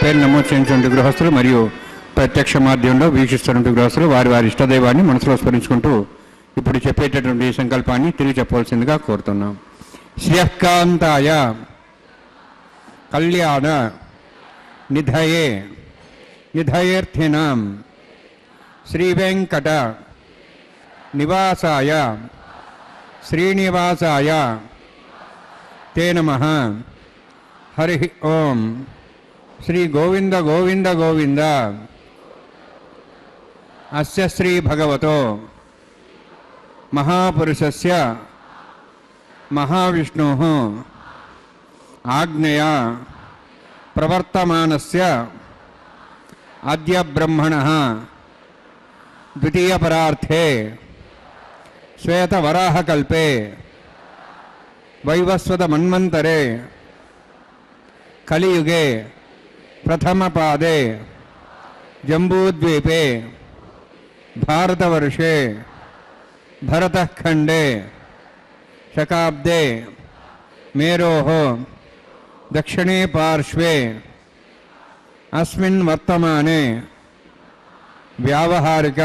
పేరు నమోదు చేసినటువంటి గృహస్థులు మరియు ప్రత్యక్ష మాధ్యమంలో వీక్షిస్తున్నటువంటి గృహస్థులు వారి వారి ఇష్టదైవాన్ని మనసులో స్మరించుకుంటూ ఇప్పుడు చెప్పేటటువంటి సంకల్పాన్ని తిరిగి చెప్పవలసిందిగా కోరుతున్నాం. శ్రియకాంతాయ కళ్యాణ నిధయే నిధయేర్థినాం శ్రీ వెంకట నివాసాయ శ్రీనివాసాయ తే నమః. హరి ఓం. శ్రీ గోవింద గోవింద గోవింద. అస్య శ్రీ భగవతో మహాపురుషస్య మహావిష్ణోః ఆజ్ఞయా ప్రవర్తమానస్య అద్య బ్రహ్మణః ద్వితీయపరార్థే శ్వేతవరాహకల్పే వైవస్వత మన్వంతరే కలియుగే ప్రథమపాదే జంబూద్వీపే భారతవర్షే భరతఖండే శకాబ్దే మేరోః దక్షిణే పార్శ్వే అస్మిన్ వర్తమానే వ్యావహారిక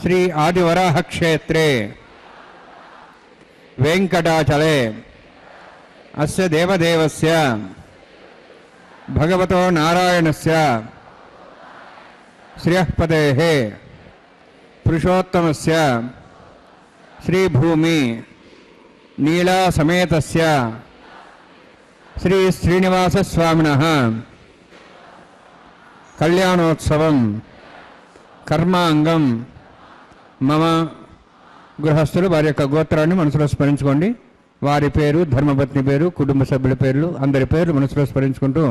శ్రీ ఆదివరాహ క్షేత్రే వెంకటాచలే అస్య దేవదేవస్య భగవతో నారాయణస్య శ్రియఃపదేః పురుషోత్తమస్య శ్రీభూమి నీలా సమేతస్య శ్రీ శ్రీనివాసస్వామినః కళ్యాణోత్సవం కర్మాంగం మమ. గృహస్థులు వారి యొక్క గోత్రాన్ని మనసులో స్మరించుకోండి. వారి పేరు, ధర్మపత్ని పేరు, కుటుంబ సభ్యుల పేర్లు, అందరి పేర్లు మనసులో స్మరించుకుంటూ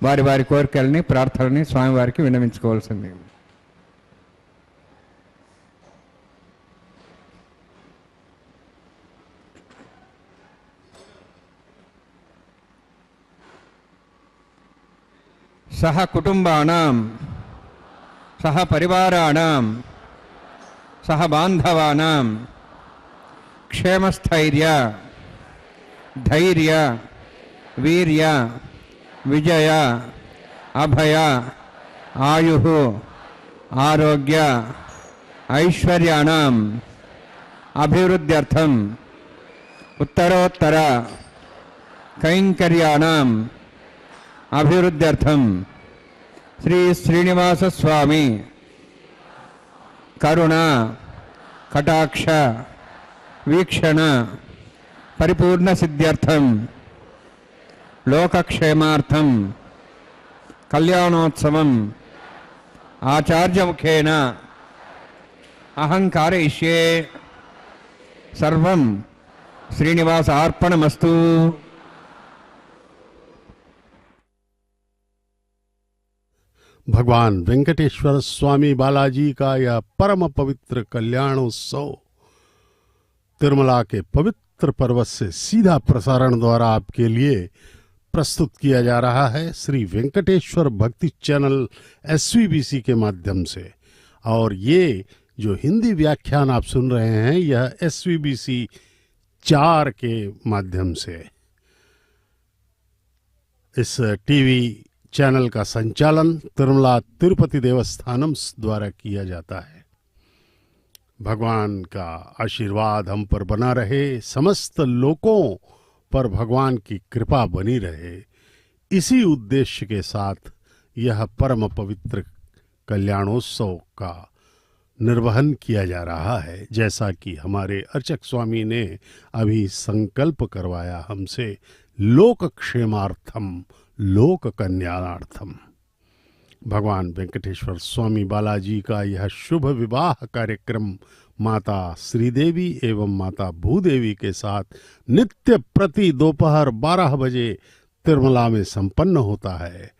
వారి వారి కోరికల్ని, ప్రార్థనని స్వామివారికి విన్నవించుకోవాల్సింది. సహ కుటుంబానాం సహ పరివారాణాం సహ బాంధవానాం క్షేమస్థైర్య ధైర్య వీర్య విజయ అభయ ఆయుః ఆరోగ్య ఐశ్వర్యాణం అభివృద్ధ్యర్థం उत्तरोत्तर कैंकर्याणाम् अभिवृद्ध्यर्थं श्री श्रीनिवास स्वामी करुणा कटाक्ष वीक्षण परिपूर्ण सिद्ध्यर्थं लोकक्षेमार्थं कल्याणोत्सवम् आचार्य मुखेन अहं कारयिष्ये। सर्वं श्रीनिवासार्पणमस्तु। भगवान वेंकटेश्वर स्वामी बालाजी का यह परम पवित्र कल्याणोत्सव तिरुमला के पवित्र पर्वत से सीधा प्रसारण द्वारा आपके लिए प्रस्तुत किया जा रहा है श्री वेंकटेश्वर भक्ति चैनल SVBC के माध्यम से। और ये जो हिंदी व्याख्यान आप सुन रहे हैं यह SVBC 4 के माध्यम से। इस टीवी चैनल का संचालन तिरुमला तिरुपति देवस्थानम द्वारा किया जाता है। भगवान का आशीर्वाद हम पर बना रहे, समस्त लोगों पर भगवान की कृपा बनी रहे, इसी उद्देश्य के साथ यह परम पवित्र कल्याणोत्सव का निर्वहन किया जा रहा है। जैसा कि हमारे अर्चक स्वामी ने अभी संकल्प करवाया हमसे, लोक क्षेमार्थम लोक कल्याणार्थम। भगवान वेंकटेश्वर स्वामी बालाजी का यह शुभ विवाह कार्यक्रम माता श्रीदेवी एवं माता भूदेवी के साथ नित्य प्रति दोपहर 12 बजे तिरुमला में संपन्न होता है।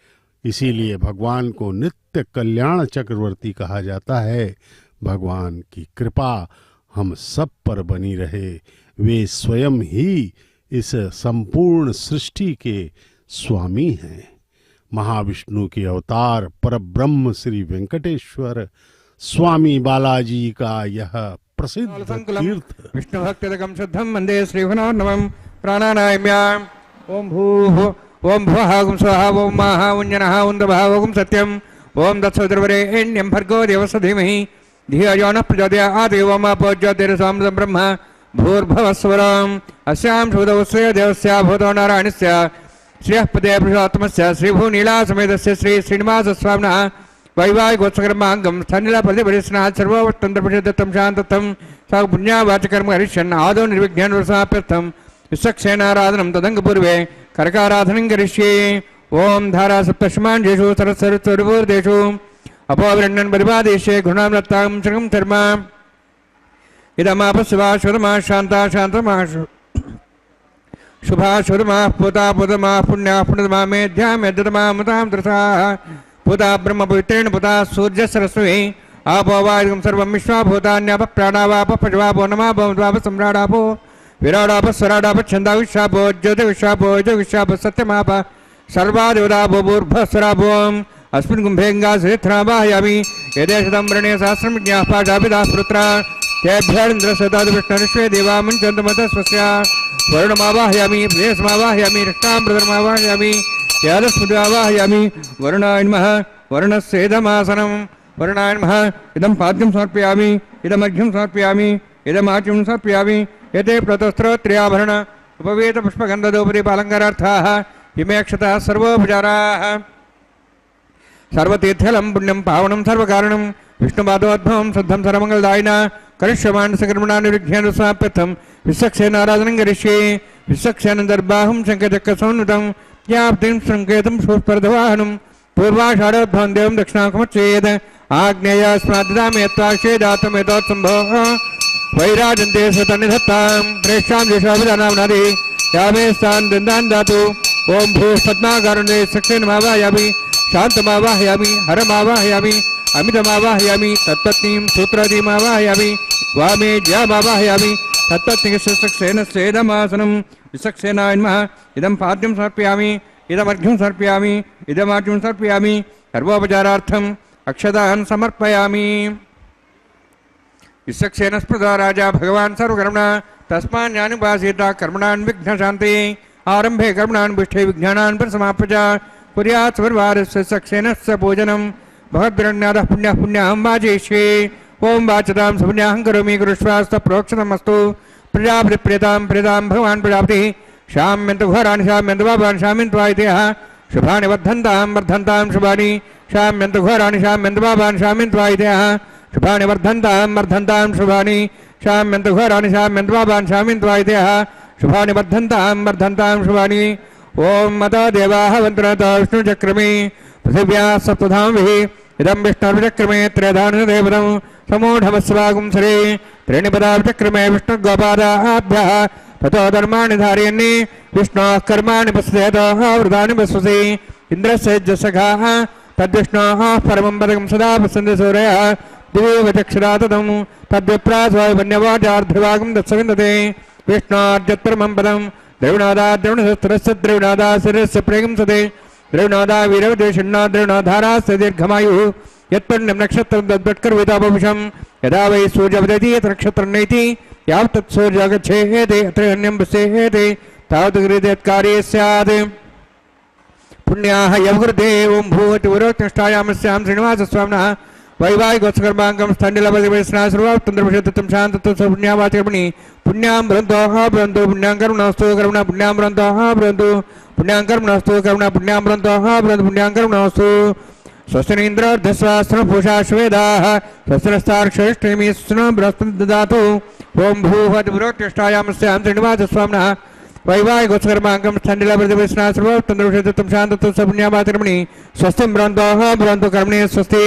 इसीलिए भगवान को नित्य कल्याण चक्रवर्ती कहा जाता है। भगवान की कृपा हम सब पर बनी रहे। वे स्वयं ही इस संपूर्ण सृष्टि के स्वामी हैं। महाविष्णु के अवतार परब्रह्म श्री वेंकटेश्वर स्वामी बालाजी का यह प्रसिद्ध तीर्थ विष्णु भक्तिदकं शुद्धं वंदे श्रीगुणार्णवं प्राणानायम्याम्। ओम भूः ओम भुवः ओम स्वः ओम महः उञ्जनः उन्दभः ओम सत्यम् ओम तत्सवितुर्वरेण्यं भर्गो देवस्य धीमहि धियो यो नः प्रचोदयात् देवो मा पूज्यते ब्रह्म भूर्भुवस्वरम्। अस्यां शुभदिवस्य देवस्य भूतो नारायणस्य श्रीपदे पुरुषोत्तमस्य श्रीभूनीला समेतस्य श्री श्रीनिवास स्वामिनः वैवाहिकोत्सवकर्माङ्गं स्थनिलपतिपरिस्नात् सर्वोत्तमप्रसिद्धं शान्तत्वं स पुण्यावाचकर्म हरिष्यन् आदौ निर्विघ्नेन वर्षाप्यर्थं विश्वक्षेणाराधनं तदङ्गपूर्वे करकाराधनं करिष्ये। ओम धारा सप्तशमाण्डेषु सरस्वरूर्देषु अपोविरण्यन् परिपादेशे गुणामृतां शृङ्गं धर्म इदमापस्वा शुभमा शान्ता शान्तमाशु शुभा शुभमा पुता पुतमा पुण्या पुण्यतमा मेध्या मेध्यतमा मतां दृशाः पुता ब्रह्म पवित्रेण पुता सूर्य सरस्वती आपो वायुं सर्वं विश्वाभूतान्याप प्राणावाप पशवापो नमापो सम्राडापो विराडाप स्वराडाप छन्दाविश्वापो ज्योतिविश्वापो योगिश्वाप सत्यमाप सर्वादेवतापो भूर्भस्वरापो अस्मिन् कुम्भेङ्गासरित्रावाहयामि यदेशतं वृणे सहस्रं विज्ञाः पाठाभिधाः पुत्रा तेभ्येन्द्रसदाविष्णुर्विश्वे देवा मुञ्चन्तमतः स्वस्य वर्णमावाहयामि प्रेयसमावाहयामि रक्ताम्बरमावाहयामि यादस्मृतिमावाहयामि वरुणाय नमः वर्णस्येदमासनं वरुणाय नमः इदं पाद्यं समर्पयामि इदमर्घ्यं समर्पयामि इदमाच्यं समर्पयामि एते प्रतस्त्रोत्र्याभरण उपवेतपुष्पगन्धदोपदीपालङ्कारार्थाः इमे अक्षताः सर्वोपचाराः सर्वतीर्थलं पुण्यं पावनं सर्वकारणं विष्णुपादोद्भवं शुद्धं सर्वमङ्गलदायिना करिष्यमाण सकर्मणा निर्विघ्नेन समाप्यर्थं विश्वक्षेणाराधनं करिष्ये। विश्वक्षेण दर्बाहुं शङ्खचक्रसंनुतं व्याप्तिं संकेतं पुष्परथवाहनं पूर्वाषाढोद्भवं देवं दक्षिणाकमुच्चेत् आग्नेयास्माद्दामेत्वाक्षेदातमेतोत्सम्भोः वैराजन्ते सतनिधत्तां प्रेष्ठां देशाभिधानाम्नादि यामे स्थान् दन्तान् दातु। ओम भूपद्माकारुण्ये सक्सेनमावाहयामि शान्तमावाहयामि हरमावाहयामि अमितमावाहयामि तत्पत्नीं सूत्रादिमावाहयामि वामे ज्यामावाहयामि तत्पत्नीसेदमासनं विसक्सेनाय नमः इदं पाद्यं समर्पयामि इदमर्घ्यं समर्पयामि इदमाच्यं समर्पयामि सर्वोपचारार्थम् अक्षतान् समर्पयामि। विसक्सेन स्मृता राजा भगवान् सर्वकर्मणा तस्मान् ज्ञानुपासीता कर्मणान् विघ्नशान्ते आरम्भे कर्मणान् पुष्ठे विज्ञानान् परिसमाप्य कुर्यात् सर्ववारस्य सक्सेनस्य पूजनं भगवद्भिरण्यादः पुण्यः पुण्याहं वाचयिष्ये। ओम वाचतां सुपुण्याहं करोमि गुरुश्वास्त प्रोक्षतमस्तु प्रजापति प्रियतां प्रियतां भगवान् प्रजापति शाम्यन्तु घोराणि शाम्यन्तु पापानि शाम्यन्त्वायतयः शुभानि वर्धन्तां वर्धन्तां शुभानि शाम्यन्तु घोराणि शाम्यन्तु पापानि शाम्यन्त्वायतयः शुभानि वर्धन्तां वर्धन्तां शुभानि शाम्यन्तु घोराणि शाम्यन्तु पापानि शाम्यन्त्वायतयः शुभानि वर्धन्तां वर्धन्तां शुभानि ओम मता देवाः वन्तुनता विष्णुचक्रमे पृथिव्याः सप्तधामभिः इदं विष्णुर्चक्रमे त्रयधानुदेवतं समूढमस्वागुं सरे त्रीणिपदाचक्रमे विष्णुगोपादाभ्यः ततो धर्माणि धारयन्नि विष्णोः कर्माणि पश्येतः वृतानि पश्यसि इन्द्रस्य जसखाः तद्विष्णोः परमं पदकं सदा पश्यन्ति सूरयः दिवे चक्षुरा तदं तद्विप्रास्वायवन्यवाचार्धवागं तत्सविन्दते विष्णोर्जत्परमं पदं द्रविणादा द्रविणशस्त्रस्य द्रविणादा शिरस्य प्रेगं सते द्रविणादा वीरवदेशिन्ना द्रविणाधारास्य दीर्घमायुः यत्पुण्यं नक्षत्रं तद्वत्कर्वितापविशं यदा वै सूर्यवदति यत् नक्षत्रं नैति यावत् तत् सूर्यगच्छेते अत्र अन्यं पश्येते तावत् गृहीतकार्ये स्यात् पुण्याः यवकृते ओं भूवति वरोत्तिष्ठायामस्यां श्रीनिवासस्वामिनः वैवाहिकोत्सकर्माङ्गं स्थण्डिलपतिवैष्णा सर्वात्तन्द्रविषयत्वं शान्तत्वं पुण्यावाचकर्मणि पुण्यां ब्रन्तोः ब्रन्तो पुण्यां कर्मणस्तु कर्मणा पुण्यां ब्रन्तोः ब्रन्तु पुण्यां कर्मणस्तु कर्मणा पुण्यां ब्रन्तोः ब्रन्तु पुण्यां कर्मणस्तु स्वस्तिनीन्द्रर्धस्वास्त्रपूषा श्वेदाः स्वस्तिरस्तार्क्षेष्ठिमि स्नो बृहस्पति ददातु ओं भूवद्भुरोत्तिष्ठायामस्यां श्रीनिवासस्वामिनः वैवाहिकोत्सकर्माङ्गं स्थण्डिलपतिवैष्णा सर्वात्तन्द्रविषयत्वं शान्तत्वं पुण्यावाचकर्मणि स्वस्तिं ब्रन्तोः ब्रन्तु कर्मणे स्वस्ति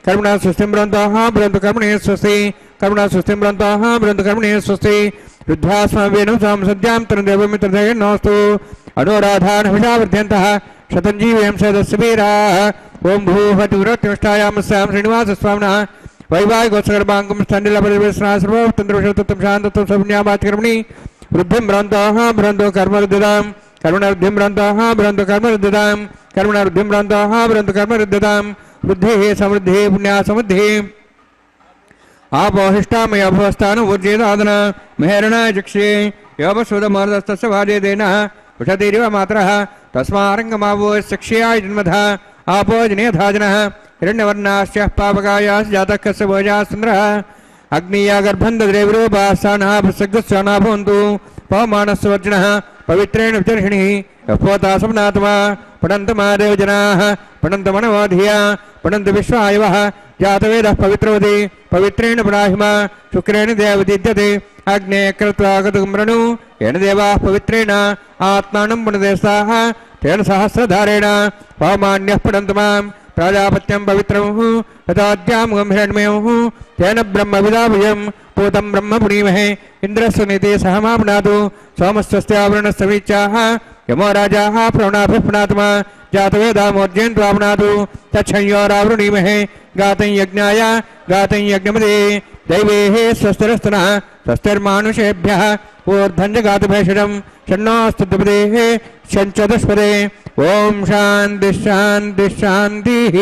कर्मणा स्वस्तिं ब्रन्तोः ब्रन्तु कर्मणे स्वस्ति कर्मणा स्वस्तिं ब्रन्तोः ब्रन्तु कर्मणे स्वस्ति रुद्धास्मावेनं स्वां सद्यां तरुदेवमित्रदये नोऽस्तु अनुराधान् हविषावर्ध्यन्तः शतञ्जीवें सदस्य वीराः ओं भूवद्भुरोत्तिष्ठायामस्यां श्रीनिवासस्वामिनः वैवाहिकोत्सकर्माङ्गं स्थण्डिलपतिवैष्णा सर्वतन्त्रविषयत्वं शान्तत्वं पुण्यावाचकर्मणि वृद्धिं ब्रन्तोः ब्रन्तु कर्मरुद्धिदां कर्मणवृद्धिं ब्रन्तोः ब्रन्तु कर्मरुद्धिदां कर्मणवृद्धिं ब्रन्तोः ब्रन्तु कर्मरुद्धिदां वृद्धिः समृद्धिः पुण्या समृद्धिः आपोहिष्टामय भवस्तानुवुर्जेदादन मेहरणाय चक्षे योपशोधमार्दस्तस्य भार्यदेनः उषतीरिव मातरः तस्मारङ्गमावो चक्ष्याय जन्मधः आपो जनेधाजनः हिरण्यवर्णाश्च पापकायाश्च जातः कस्य भोजाः सुन्दरः अग्निया गर्भं दद्रे विरूपास्थानः भस्सग्गस्वाना भवन्तु पवमानस्य वर्जिनः पवित्रेण विचर्षिणिः यः समनात्मा पठन्तमा देवजनाः पठन्तमनवधिया पठन्त विश्वायवः जातवेदः पवित्रवति पवित्रेण पराहिमा शुक्रेण देवदीद्यते अग्ने कृत्वा गतुमृणु येन देवाः पवित्रेण आत्मानं पुनदेस्ताः तेन सहस्रधारेण पवमान्यः पठन्तु मां प्राजापत्यं पवित्रमुः तथाद्यामुगं हिरण्मयुः तेन ब्रह्मविदाभुजं पूतं ब्रह्म पुनीमहे इन्द्रस्य नीते सह मा पुनातु सोमस्वस्त्यावरणस्य वीच्याः यमो राजाः प्रवणाभिः पुनात्मा जातवेदामोर्जयन्त्वा पुनातु तच्छंयोरावृणीमहे गातं यज्ञाय गातं यज्ञमदे दैवेः स्वस्तिरस्तनः स्वस्तिर्मानुषेभ्यः ऊर्ध्वञ्जगातभेषजं षण्णोऽस्तुतिपदेः षञ्चतुष्पदे ओम शांति शांति शांतिः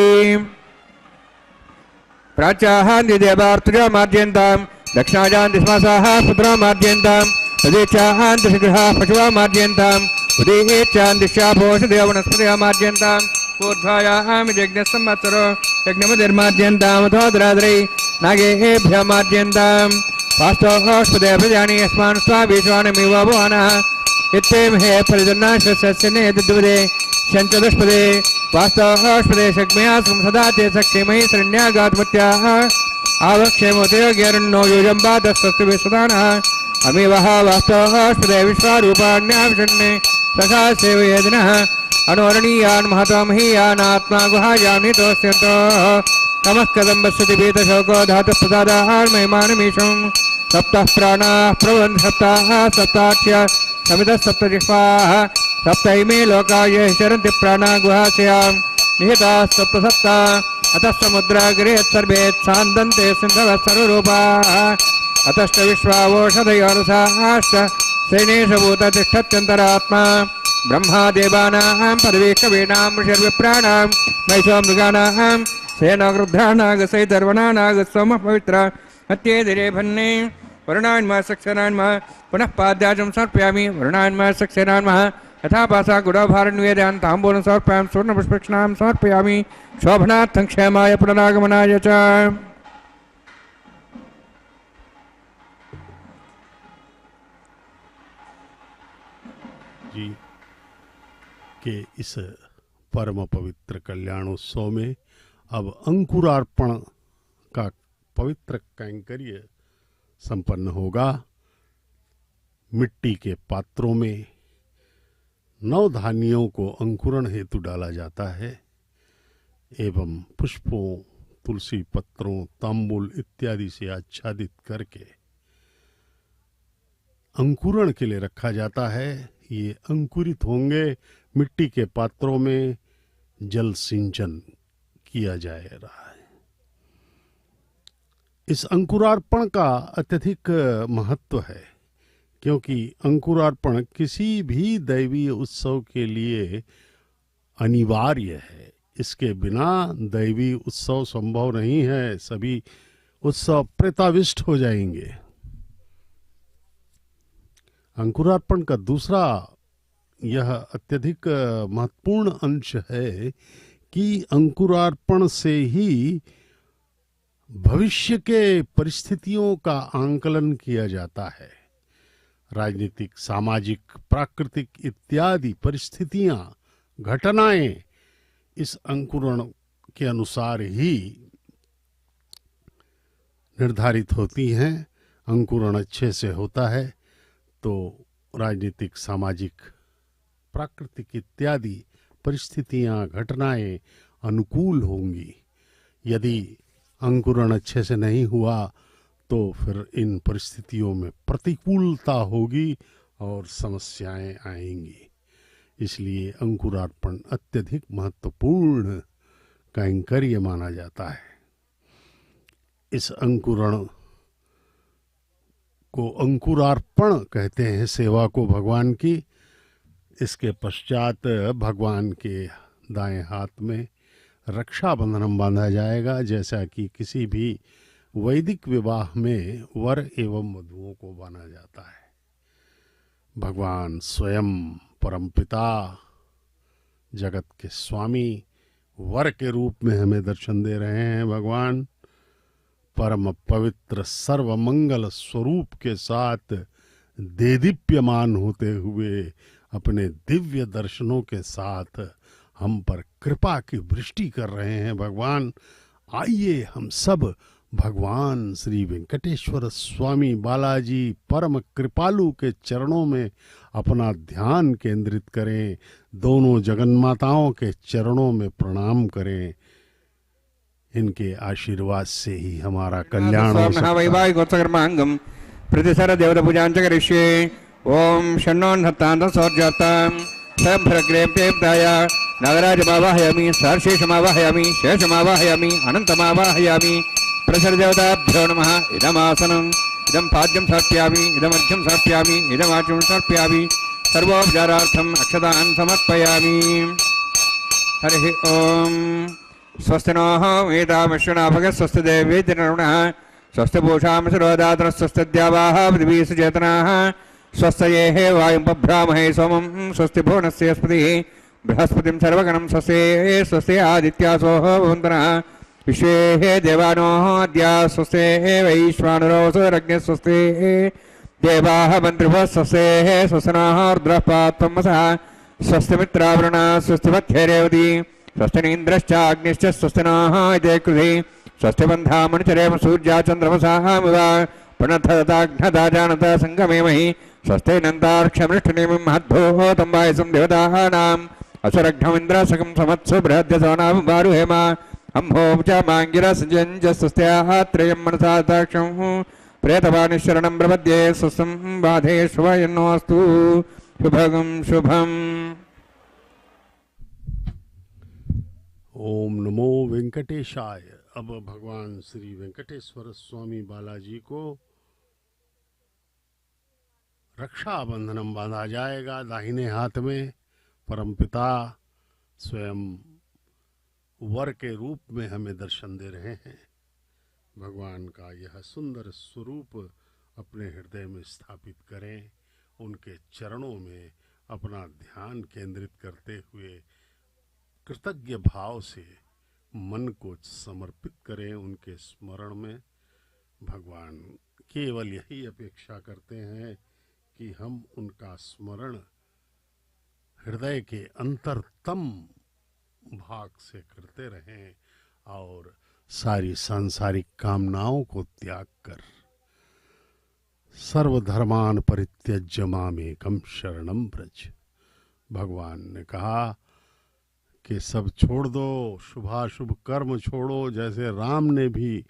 प्राच्याहान्ति देवार्तुजा मार्जयन्तां दक्षिणाजान्ति स्मासाः पुत्रा मार्जयन्तां तदेच्छाहान्ति शिखरः पशुवा मार्जयन्तां उदीहेच्छान्तिश्चापोषदेव वनस्पतयः मार्जयन्ताम् ऊर्ध्वायाहामि यज्ञसंवत्सरो यज्ञमतिर्मार्जयन्ताम् अथोदरादरै नागेभ्यः मार्जयन्ताम् वास्तवस्पदे प्रजानि यस्मान् स्वाभिश्वानमिव भुवनः इत्येमहे परिजन्नाश्वस्य नेदुद्वदे शञ्चतुष्पदे वास्तवस्पदे शक्मयासं सदा ते शक्तिमयि शरण्यागात्मत्याः आवक्षेमोदयोग्यरण्यो योजम्बादस्तस्तु विश्वदानः अमीवः वास्तवस्पदे विश्वारूपाण्याविषण्णे सखा सेवयेदिनः अनोरणीयान् महतमहीयान् आत्मा गुहायां नितोऽस्यन्तः तमः कदम्बस्यति पीतशोको धातुप्रसादान् महिमानमीशं सप्तः प्राणाः प्रवन् सप्ताः सप्ताख्य समितः सप्तजिह्वाः सप्तैमे लोकाय चरन्ति प्राणा गुहास्यां निहिताः सप्तसप्ता अतः समुद्राग्रेत् सर्वेत् सान्दन्ते सिन्धवः सर्वरूपाः अतश्च विश्वावोषधयोरसाश्च सैनेशभूत तिष्ठत्यन्तरात्मा ब्रह्मा देवानां पदवी कवीनां ऋषिर्विप्राणां मैसो मृगाणां सेनागृध्रानागसैतर्वणानागस्वमः पवित्र अत्येदिरे भन्ने वरुणान्मा सक्सेनान्मा पुनः पाद्याजं समर्पयामि वरुणान्मा सक्सेनान्मा यथा पासा गुडभारन्वेदान् ताम्बूलं समर्पयामि स्वर्णपुष्पक्षणां समर्पयामि शोभनार्थं क्षेमाय पुनरागमनाय च जी के इस परम पवित्र कल्याणोत्सव में अब अंकुरार्पण का पवित्र कैंकर्य संपन्न होगा। मिट्टी के पात्रों में नवधान्यों को अंकुरण हेतु डाला जाता है एवं पुष्पों, तुलसी पत्रों, तांबूल इत्यादि से आच्छादित करके अंकुरण के लिए रखा जाता है। ये अंकुरित होंगे, मिट्टी के पात्रों में जल सिंचन किया जा रहा है। इस अंकुरार्पण का अत्यधिक महत्व है, क्योंकि अंकुरार्पण किसी भी दैवीय उत्सव के लिए अनिवार्य है। इसके बिना दैवी उत्सव संभव नहीं है। सभी उत्सव प्रेताविष्ट हो जाएंगे। अंकुरार्पण का दूसरा यह अत्यधिक महत्वपूर्ण अंश है कि अंकुरार्पण से ही भविष्य के परिस्थितियों का आंकलन किया जाता है। राजनीतिक, सामाजिक, प्राकृतिक इत्यादि परिस्थितियां, घटनाएं इस अंकुरण के अनुसार ही निर्धारित होती हैं। अंकुरण अच्छे से होता है तो राजनीतिक, सामाजिक, प्राकृतिक इत्यादि परिस्थितियां, घटनाएं अनुकूल होंगी। यदि अंकुरण अच्छे से नहीं हुआ तो फिर इन परिस्थितियों में प्रतिकूलता होगी और समस्याएं आएंगी। इसलिए अंकुरार्पण अत्यधिक महत्वपूर्ण कैंकर्य माना जाता है। इस अंकुरण को अंकुरार्पण कहते हैं, सेवा को भगवान की। इसके पश्चात भगवान के दाएं हाथ में रक्षाबंधन बांधा जाएगा, जैसा कि किसी भी वैदिक विवाह में वर एवं वधुओं को बांधा जाता है। भगवान स्वयं परमपिता, जगत के स्वामी, वर के रूप में हमें दर्शन दे रहे हैं। भगवान परम पवित्र सर्वमंगल स्वरूप के साथ देदीप्यमान होते हुए अपने दिव्य दर्शनों के साथ हम पर कृपा की वृष्टि कर रहे हैं। भगवान, आइए हम सब भगवान श्री वेंकटेश्वर स्वामी बालाजी परम कृपालु के चरणों में अपना ध्यान केंद्रित करें। दोनों जगन्माताओं के चरणों में प्रणाम करें। इनके आशीर्वाद से ही हमारा कल्याण हो सकता है। वैवाहिकोत्सकर्मांगम प्रतिसर देवता पूजांच करिष्ये। ओम षण्णोन्हत्तान्त सौर्जातां स्वयंभरग्रेप्येप्ताय नागराजमावाहयामि, सहर्षेषमावाहयामि, शेषमावाहयामि, अनन्तमावाहयामि। प्रसरदेवताभ्यो नमः। इदमासनम्, इदं पाद्यं समर्पयामि, इदमर्घ्यं समर्पयामि, इदमाचमनं समर्पयामि। सर्वोपचारार्थम् अक्षतान् समर्पयामि। हरिः ओम। स्वस्ति नः वेदामश्वनाभगः, स्वस्ति देवेन्द्रनः, स्वस्ति पूषामशरोदातनः, स्वस्ति द्यावाः पृथिवी सुचेतनाः, स्वस्तयेः वायुं बभ्रामहे सोमं, स्वस्ति भुवनस्य स्पतिः बृहस्पतिं सर्वगणं, स्वस्ति आदित्यासो भवन्तनः, विश्वे देवानोः अद्या, स्वस्ति वैश्वानरोऽसुरज्ञः, स्वस्ति देवाः मन्त्रिभः, स्वस्ति नः रुद्रः पात्वमसः, स्वस्ति मित्रावरुणः, स्वस्ति मध्य रेवती, स्वस्ति नीन्द्रश्चाग्निश्च, स्वस्ति नः इति कृधि, स्वस्ति बन्धामनुचरेम सूर्या चन्द्रमसामिव प्रणतदाघ्नदा जानत सङ्गमेमहि, स्वस्ति नन्तार्क्षमृष्टनेमिं महद्भूतं वायसं देवतानाम् असुरघ्नमिन्द्रसकं समत्सु बृहद्यसोनां वारुहेम अम्भों च माङ्गिरसञ्जञ्च, स्वस्त्याः त्रयं मनसा ताक्षं प्रेतवाणि शरणं प्रपद्ये, स्वस्तं बाधे शुभयन्नोऽस्तु शुभगं शुभम्। ओम नमो वेंकटेशाय। अब भगवान श्री वेंकटेश्वर स्वामी बालाजी को रक्षाबंधनम बांधा जाएगा। दाहिने हाथ में परमपिता स्वयं वर के रूप में हमें दर्शन दे रहे हैं। भगवान का यह सुंदर स्वरूप अपने हृदय में स्थापित करें। उनके चरणों में अपना ध्यान केंद्रित करते हुए कृतज्ञ भाव से मन को समर्पित करें। उनके स्मरण में भगवान केवल यही अपेक्षा करते हैं कि हम उनका स्मरण हृदय के अंतरतम भाग से करते रहें और सारी सांसारिक कामनाओं को त्याग कर सर्वधर्मान परित्यज्य मामेकं शरणं व्रज। भगवान ने कहा कि सब छोड़ दो, शुभाशुभ कर्म छोड़ो, जैसे राम ने भी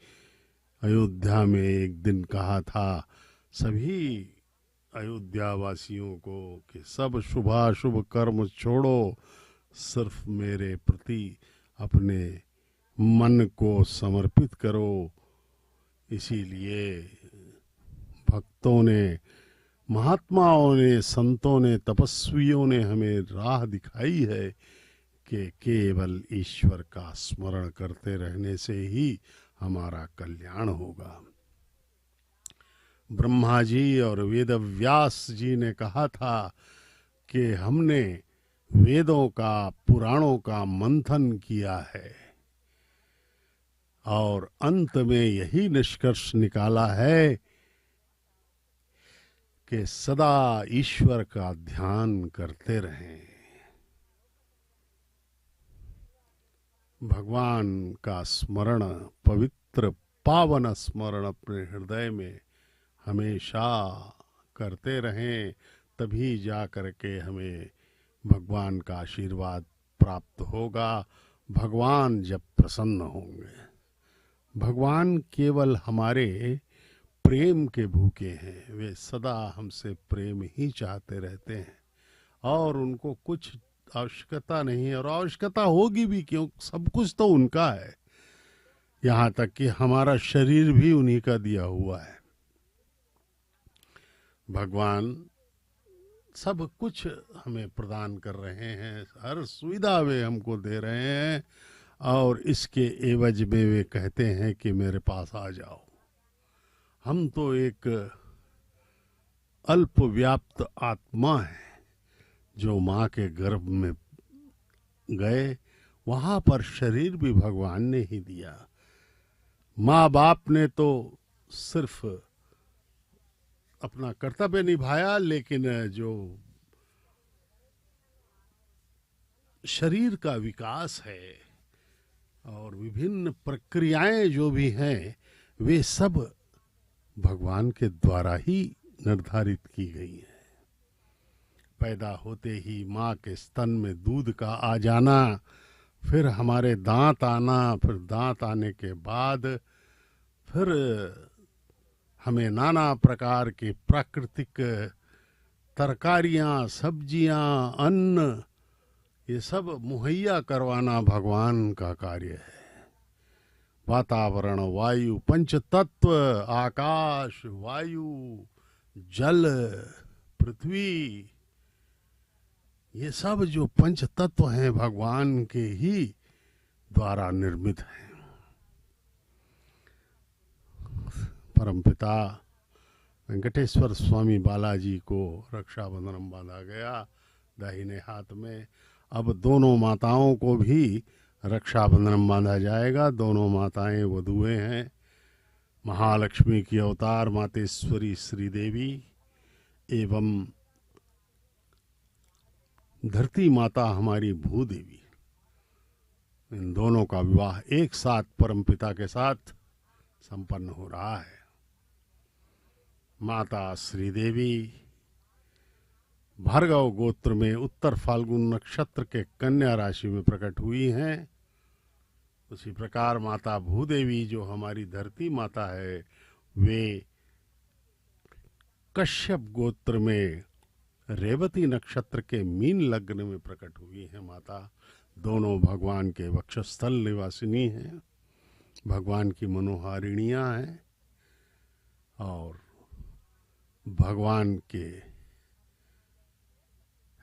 अयोध्या में एक दिन कहा था सभी अयोध्या वासियों को कि सब शुभाशुभ कर्म छोड़ो, सिर्फ मेरे प्रति अपने मन को समर्पित करो। इसीलिए भक्तों ने, महात्माओं ने, संतों ने, तपस्वियों ने हमें राह दिखाई है कि केवल ईश्वर का स्मरण करते रहने से ही हमारा कल्याण होगा। ब्रह्मा जी और वेद व्यास जी ने कहा था कि हमने वेदों का, पुराणों का मंथन किया है और अंत में यही निष्कर्ष निकाला है कि सदा ईश्वर का ध्यान करते रहें। भगवान का स्मरण, पवित्र पावन स्मरण अपने हृदय में हमेशा करते रहें, तभी जा करके हमें भगवान का आशीर्वाद प्राप्त होगा। भगवान जब प्रसन्न होंगे, भगवान केवल हमारे प्रेम के भूखे हैं, वे सदा हमसे प्रेम ही चाहते रहते हैं और उनको कुछ आवश्यकता नहीं है, और आवश्यकता होगी भी क्यों, सब कुछ तो उनका है। यहाँ तक कि हमारा शरीर भी उन्हीं का दिया हुआ है। भगवान सब कुछ हमें प्रदान कर रहे हैं, हर सुविधा वे हमको दे रहे हैं और इसके एवज में वे कहते हैं कि मेरे पास आ जाओ। हम तो एक अल्प व्याप्त आत्मा है जो माँ के गर्भ में गए, वहां पर शरीर भी भगवान ने ही दिया। माँ बाप ने तो सिर्फ अपना कर्तव्य निभाया, लेकिन जो शरीर का विकास है और विभिन्न प्रक्रियाएं जो भी हैं, वे सब भगवान के द्वारा ही निर्धारित की गई हैं। पैदा होते ही माँ के स्तन में दूध का आ जाना, फिर हमारे दांत आना, फिर दांत आने के बाद फिर हमें नाना प्रकार के प्राकृतिक तरकारियाँ, सब्जियाँ, अन्न, ये सब मुहैया करवाना भगवान का कार्य है। वातावरण, वायु, पंच तत्व, आकाश, वायु, जल, पृथ्वी, ये सब जो पंच तत्व हैं भगवान के ही द्वारा निर्मित हैं। परमपिता वेंकटेश्वर स्वामी बालाजी को रक्षाबंधन बांधा गया दाहिने हाथ में। अब दोनों माताओं को भी रक्षाबंधन बांधा जाएगा। दोनों माताएं वधुएं हैं। महालक्ष्मी की अवतार मातेश्वरी श्रीदेवी एवं धरती माता हमारी भूदेवी, इन दोनों का विवाह एक साथ परमपिता के साथ संपन्न हो रहा है। माता श्रीदेवी भार्गव गोत्र में उत्तर फाल्गुन नक्षत्र के कन्या राशि में प्रकट हुई हैं। उसी प्रकार माता भूदेवी जो हमारी धरती माता है, वे कश्यप गोत्र में रेवती नक्षत्र के मीन लग्न में प्रकट हुई हैं। माता दोनों भगवान के वक्षस्थल निवासिनी हैं, भगवान की मनोहारिणियां हैं और भगवान के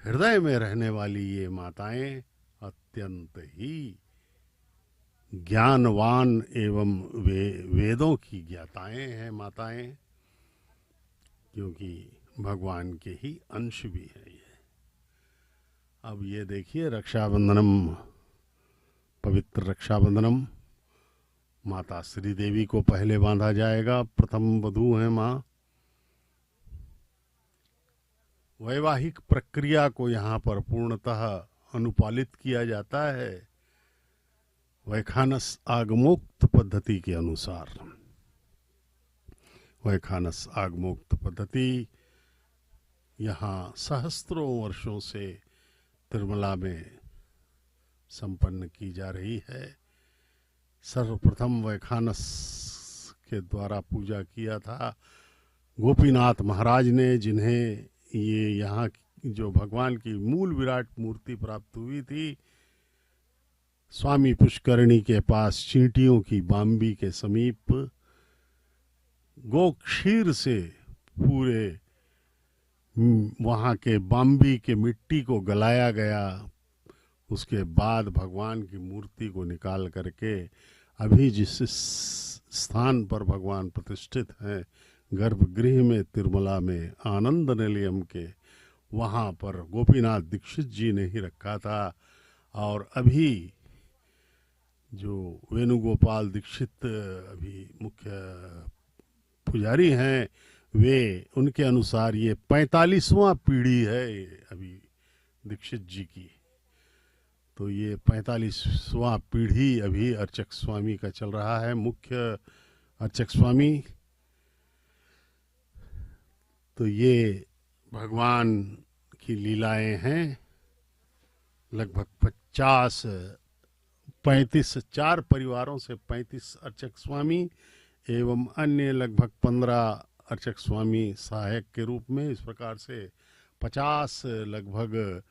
हृदय में रहने वाली ये माताएं अत्यंत ही ज्ञानवान एवं वेदों की ज्ञाताएं हैं माताएं, क्योंकि भगवान के ही अंश भी है ये। अब ये देखिए रक्षाबंधनम, पवित्र रक्षाबंधनम माता श्री देवी को पहले बांधा जाएगा। प्रथम वधू है माँ। वैवाहिक प्रक्रिया को यहाँ पर पूर्णतः अनुपालित किया जाता है वैखानस आगमोक्त पद्धति के अनुसार। वैखानस आगमोक्त पद्धति यहाँ सहस्त्रों वर्षों से तिरुमला में संपन्न की जा रही है। सर्वप्रथम वैखानस के द्वारा पूजा किया था गोपीनाथ महाराज ने, जिन्हें ये यहाँ जो भगवान की मूल विराट मूर्ति प्राप्त हुई थी स्वामी पुष्करणी के पास चींटियों की बाम्बी के समीप गोक्षीर से पूरे वहाँ के बाम्बी के मिट्टी को गलाया गया। उसके बाद भगवान की मूर्ति को निकाल करके अभी जिस स्थान पर भगवान प्रतिष्ठित हैं गर्भगृह में तिरुमला में आनंद निलयम के, वहाँ पर गोपीनाथ दीक्षित जी ने ही रखा था। और अभी जो वेणुगोपाल दीक्षित अभी मुख्य पुजारी हैं, वे उनके अनुसार ये 45वां पीढ़ी है अभी दीक्षित जी की। तो ये 45वां पीढ़ी अभी अर्चक स्वामी का चल रहा है, मुख्य अर्चक स्वामी। तो ये भगवान की लीलाएं हैं। लगभग 35 चार परिवारों से 35 अर्चक स्वामी एवं अन्य लगभग 15 अर्चक स्वामी सहायक के रूप में, इस प्रकार से 50 लगभग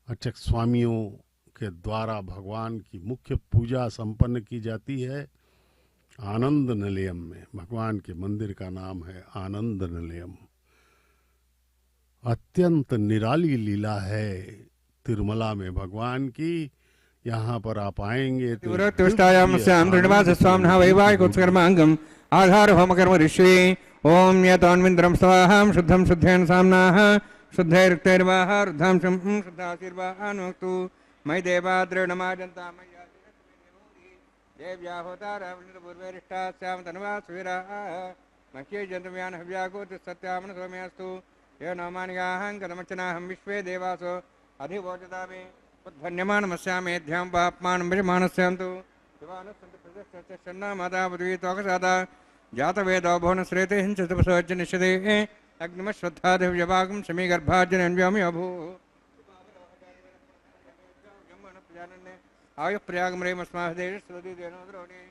अर्चक स्वामियों के द्वारा भगवान की मुख्य पूजा संपन्न की जाती है आनंद निलयम में। भगवान के मंदिर का नाम है आनंद निलयम। अत्यंत निराली लीला है तिरुमला में भगवान की। यहाँ पर आप आएंगे तो आधार होम कर्म ऋषि ओम यतोन्विंद्रम स्वाहाम शुद्धम शुद्धेन सामनाः शुद्धैरुक्तैर्वाह रुद्धां शुद्धाशीर्वाहानुक्तु मयि देवाद्रेणमाजन्ता मय्या देव्या होतारपूर्वेरिष्टास्याम तन्वा सुवीराः मह्ये जन्तव्यान् हव्यागोति सत्यामन सौम्यास्तु ये नौमानिगाहं कदमर्चनाहं विश्वे देवासो अधिवोचतामि उद्धन्यमानमस्यामि ध्यां पाप्मानं विजमानस्यान्तु शिवानस्सन्तु प्रजश्चन्ना माता पृथ्वी त्वकसादा जातवेदो भुवनश्रेते हिंसतपसोज्य निषदे अग्निमश्रद्धादिव्यभागं समीगर्भार्जनन्व्योमि अभू आयुः प्रयागमरेमस्मादेशोदिदेनोद्रोणे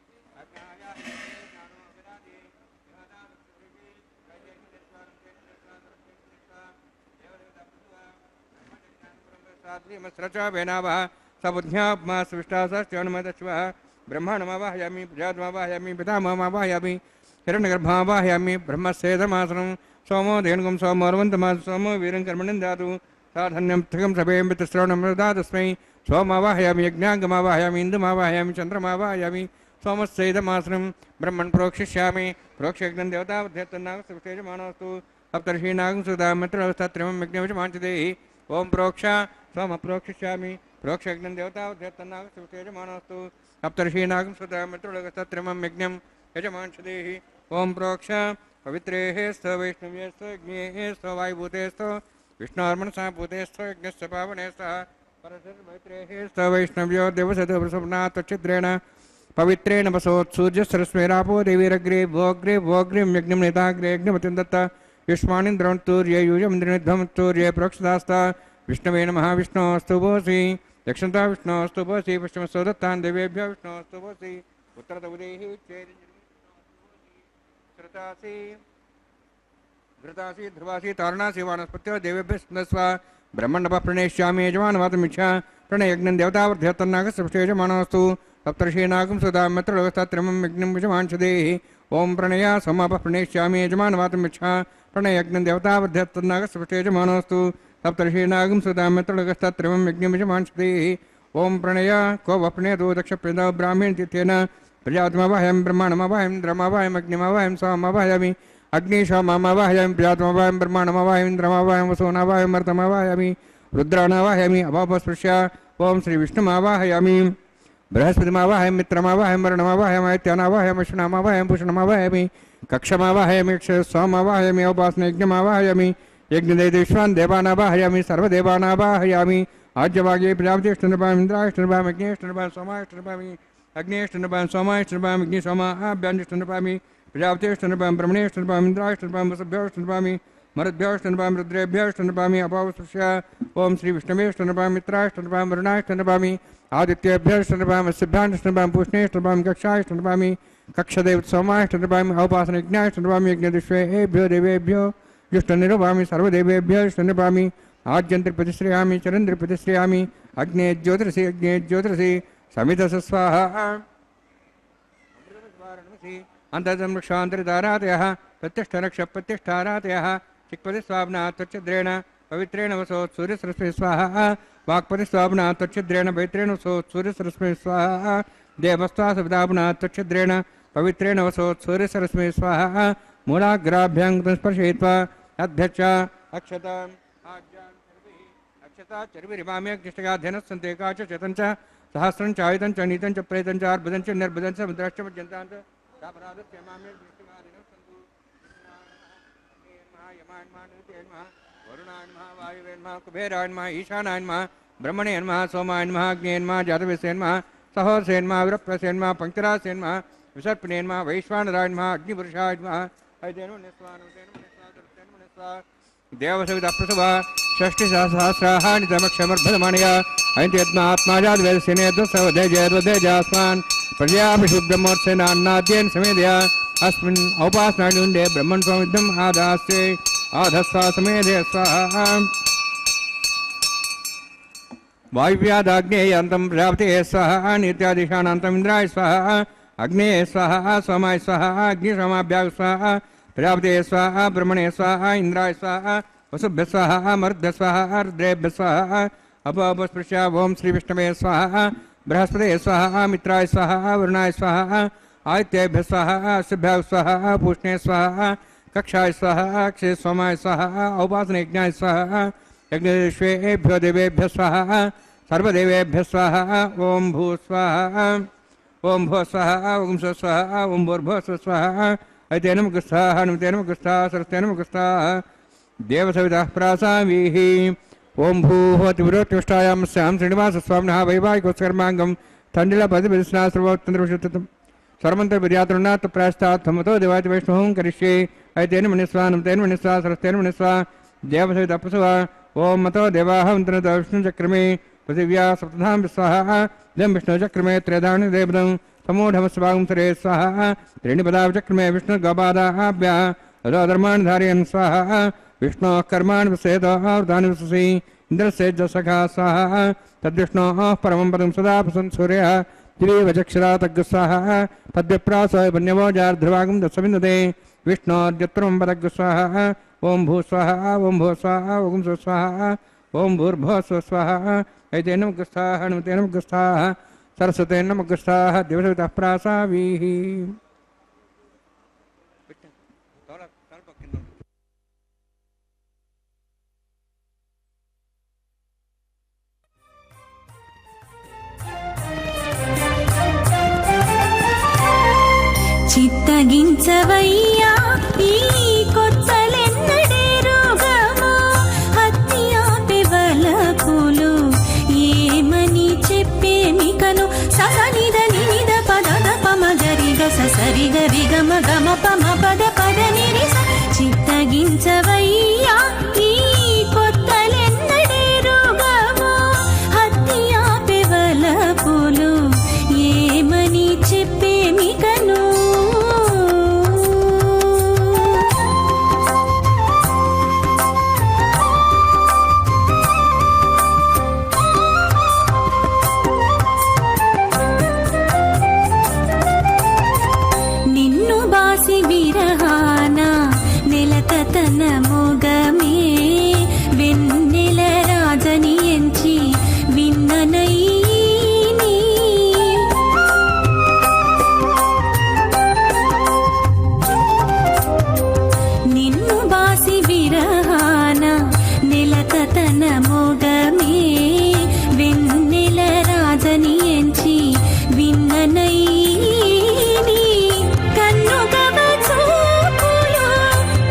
स्रचा वेनावः सबुद्ध्यात्मा सविष्टा सश्चनुमदश्वः ब्रह्माणमावाहयामि प्रजात्मावाहयामि पितामहमावाहयामि हिरण्यगर्भावाहयामि ब्रह्मस्येदमासनं सोमो धेनुगं सोमोर्वन्तमास सोमो वीरं कर्मणि दातु साधन्यं त्रिकं सभेयं पितृश्रवणं ददातस्मै सोमावाहयामि यज्ञाङ्गमावाहयामि इन्दुमावाहयामि चन्द्रमावाहयामि सोमस्येदमासनं ब्रह्मन् प्रोक्षिष्यामि प्रोक्षयज्ञं देवतावध्यत्तन्नागसविशेषमानोऽस्तु सप्तर्षीनागं सुधा मित्रवस्थात्रिमं यज्ञविषमाञ्चदेहि ओम प्रोक्ष सोम प्रोक्षिष्यामि प्रोक्षयज्ञं देवतावध्यत्तन्नागसविशेषमानोऽस्तु सप्तर्षीनागं सुधा मित्रलोकस्तत्रिमं यज्ञं यजमांशदेहि ओम प्रोक्ष पवित्रेः स्थ वैष्णव्ये स्थ यज्ञे स्थ वायुभूते स्थ विष्णोर्मनसा भूते स्थ यज्ञस्य पावने स्तः परशुर्मैत्रेः स्थ वैष्णव्यो देवसदवसुम्ना त्वच्छिद्रेण पवित्रेण वसोत्सूर्यसरस्मेरापो देवीरग्रे भोग्रे भोग्रीं यज्ञं नेताग्रे यज्ञमतिं दत्त युष्माणीन्द्रं तूर्ये यूयमिन्द्रनिध्वं तूर्ये प्रोक्षदास्ता विष्णवे नमः विष्णोऽस्तु भोसि दक्षिणता विष्णोऽस्तु भोसि पश्चिमस्तु दत्तान् देवेभ्यो विष्णोऽस्तु भोसि उत्तरतुदेहि श्रुतासि घृतासि ध्रुवासि तारणासि वानस्पत्यो देवेभ्यः स्वा ब्रह्मण्डपः प्रणेष्यामि यजमानवातमिच्छा प्रणयज्ञं देवतावध्यत्तन्नागसविशेषमानोऽस्तु सप्तर्षीनागं सुधा मित्रलोकस्तत्रिमं यज्ञं विषमांशदेहि ओम प्रणया सोमापः प्रणेष्यामि यजमानवातमिच्छा प्रणयज्ञं देवतावध्यत्तन्नागसविशेषमानोऽस्तु सप्तर्षीनागं सुधा मित्रलोकस्तत्रिमं यज्ञं विषमांशदेहि ओम प्रणय को वप्नेतु दक्षप्रेदो ब्राह्मीण तीर्थेन प्रजातमवाहयं ब्रह्माणमवाहयं इन्द्रमवाहयं अग्निमवाहयं सोममवाहयामि अग्निशोममवाहयामि प्रजातमवाहयं ब्रह्माणमवाहयं इन्द्रमवाहयं वसुनवाहयं मर्तमवाहयामि रुद्राणवाहयामि अभावस्पृश्य ओम श्री विष्णुमवाहयामि बृहस्पतिमवाहयं मित्रमवाहयं वरुणमवाहयं आदित्यमवाहयं अश्विनमवाहयं भूषणमवाहयामि कक्षमवाहयामि सोममवाहयामि औपासनयज्ञमवाहयामि यज्ञदेवान् देवानावाहयामि सर्वदेवानावाहयामि आज्यवागे प्रजापतिष्ठनपामि इन्द्राष्टनपामि अग्नेष्टनपामि सोमाष्टनपामि अग्नेष्टनपामि सोमाष्टनपामि अग्निसोमाभ्यानिष्टनपामि प्रजापतिष्ठनपामि ब्रह्मणेष्टनपामि इन्द्राष्टनपामि वसुभ्योष्टनपामि मरुद्भ्योष्टनपामि रुद्रेभ्योष्टनपामि अपावसुष्य ओम श्री विष्णुवेष्टनपामि मित्राष्टनपामि वरुणाष्टनपामि आदित्यभ्योष्टनपामि सिद्धाष्टनपामि पूष्णेष्टनपामि कक्षाष्टनपामि कक्षदेव सोमाष्टनपामि औपासनज्ञाष्टनपामि यज्ञदिष्वेभ्यो देवेभ्यो जुष्टनिरूपामि सर्वदेवेभ्यो इष्टनिरूपामि आद्यन्त्रिप्रतिश्रयामि चरन्त्रिप्रतिश्रयामि अग्ने ज्योतिषि समितस स्वाहा अन्तर्दमृक्षान्तरितारातयः प्रतिष्ठरक्षप्रतिष्ठारातयः चिक्पतिस्वाप्ना त्वच्छिद्रेण पवित्रेण वसोत् सूर्यसरस्वती स्वाहा वाक्पतिस्वाप्ना त्वच्छिद्रेण पवित्रेण वसोत् सूर्यसरस्वती स्वाहा देवस्वासविदाप्ना त्वच्छिद्रेण पवित्रेण वसोत् सूर्यसरस्वती स्वाहा मूलाग्राभ्यां स्पर्शयित्वा अध्यक्ष अक्षताम् अक्षता चर्विरिमाम्यग्निष्टगाध्यनस्सन्ते काच चतञ्च सहस्रं च आयुधं च नीतं च प्रेतं च अर्बुदं च निर्बुदं च मुद्राश्च मज्जन्तां च सापराधस्य माम्यग्निष्टगाधिनः सन्तु वरुणाय नमः वायुवे नमः कुबेराय नमः ईशानाय नमः ब्रह्मणे नमः सोमाय नमः अग्ने नमः जातवेसे नमः सहोदसे नमः विरप्रसे नमः पंक्तिरासे नमः विसर्पणे नमः वैश्वानराय नमः अग्निपुरुषाय नमः देवसविता प्रसभा षष्टिसहस्राणि तमक्षमर्भदमानया ऐन्द्रियत्मात्माजाद्वेदसेनेद्वसवधेजयद्वधेजास्मान् प्रजापिशुब्रह्मोत्सेनान्नाद्येन समेधया अस्मिन् औपासनायुण्डे ब्रह्मन् स्वमिद्धम् आदास्ते आधस्वा समेधे स्वाहा वायुव्यादाग्नेयान्तं प्रजापतेः स्वाहा नित्यादिशानान्तम् इन्द्राय स्वाहा अग्नेय स्वाहा सोमाय स्वाहा अग्निशोमाभ्यां स्वाहा प्रजापते स्वाहा ब्रह्मणे स्वाहा इंद्राय स्वाहा वसुभ्य स्वाहा मरुद्भ्य स्वाहा रुद्रेभ्य स्वाहा अपस्पृश्य ओम श्री विष्णवे स्वाहा बृहस्पते स्वाहा मित्राय स्वाहा वरुणाय स्वाहा आदित्येभ्य स्वाहा अश्वभ्य स्वाहा पूष्णे स्वाहा कक्षाय स्वाहा अक्षय सोमाय स्वाहा औपासनयज्ञाय स्वाहा यज्ञेश्वेभ्यो देवेभ्य स्वाहा सर्वदेवेभ्य स्वाहा ओम भू स्वाहा ओम भो स्वाहा ओम स्व स्वाहा ओम भूर्भुव स्वाहा ऐतेन मुखस्थाः हनुमतेन मुखस्थाः सरस्तेन मुखस्थाः देवसवितः प्रासामीः ओम भूहोतिविरोत्युष्टायां स्यां श्रीनिवासस्वामिनः वैवाहिकोत्सकर्माङ्गं तण्डिलपतिपतिस्ना सर्वोत्तन्द्रविशुद्धतं सर्वमन्त्रविद्यातृणात् प्रायस्तात् थमतो देवाति वैष्णवं करिष्ये ऐतेन मनिस्वा हनुमतेन मनिस्वा सरस्तेन मनिस्वा देवसवितः प्रसवा ओम मतो देवाः मन्त्रतो विष्णुचक्रमे पृथिव्या सप्तधां स्वाहा इदं विष्णुचक्रमे त्रेधानि देवदं समूढमस्वागं सरे स्वाहा त्रीणिपदाचक्रमे विष्णुगपादाभ्यः धर्मान् धारयन् स्वाहा विष्णोः कर्माणि वसेदावृतानि वससि इन्द्रस्येजसखा स्वाहा तद्विष्णोः परमं पदं सदा प्रसन् सूर्यः दिवीव चक्षुरा तग्गः स्वाहा तद्विप्रासो वन्यवो जार्ध्रुवागं दशविन्दते विष्णोर्यत्तरं पदग्गः स्वाहा ओम भू स्वाहा ओम भो स्वाहा ओम स्व स्वाहा ओम भूर्भुवः स्वः स्वाहा ऐतेन मुखस्थाः हनुमतेन मुखस्थाः सरस्वतेन मुखस्थाः देवसवितः प्रासावीः చిత్తగించవయ్యా ఈ కొత్తలెన్నడే రోగము హత్యాపి వలపులు ఏమని చెప్పేమికను ససనిద నినిద పదద పమ గరిగ ససరిగ రిగమ గమ పమ పద పద నిరిస చిత్తగించవయ్యా ఈ కొత్తలెన్నడే రోగము హత్యాపి వలపులు ఏమని చెప్పేమికను విరహాన నెలతన మొగమే వెన్నెల రాజని ఎంచి విన్ననైని నిన్ను బాసి విరహాన నెలతన మొగమే వెన్నెల రాజని ఎంచి విన్ననైని కన్నుగవ చూపులు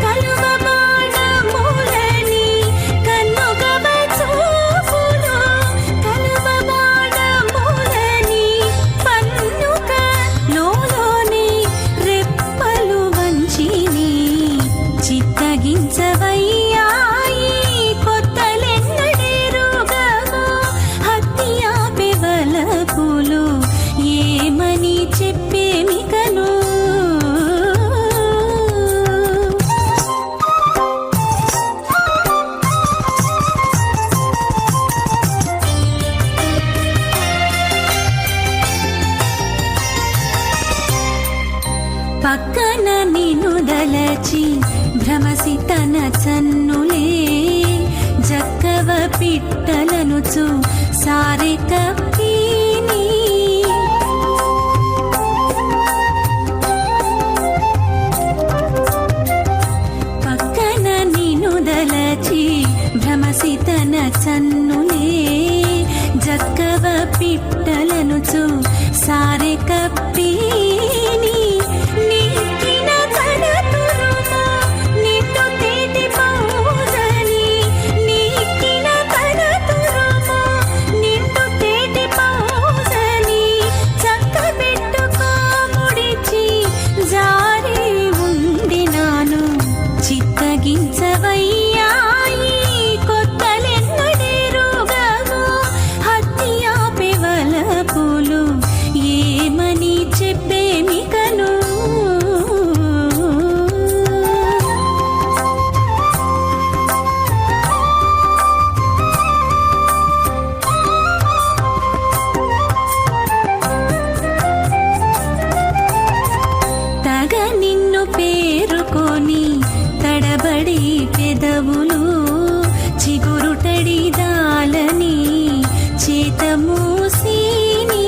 కలువ బాణములని పిట్టలనుచు సారె కప్పిని పక్కన నినుదలచి భ్రమసితన చన్నులే జక్కవ పిట్టలనుచు సారె కప్పిని నీకిన కడతురుమా నిన్ను తేటి పౌజని నీకిన కడతురుమా నిన్ను తేటి పౌజని చక్క పెట్టుకో ముడిచి జారి ఉండినాను చిత్తగించవయ్యాయి కొత్తలెన్నడెరుగవు హత్యాపే వలపులు ఏమని చెప్పేమికను తగ నిన్ను పేరుకొని తడబడి పెదవులు చిగురుటడి దాలని చేత మూసిని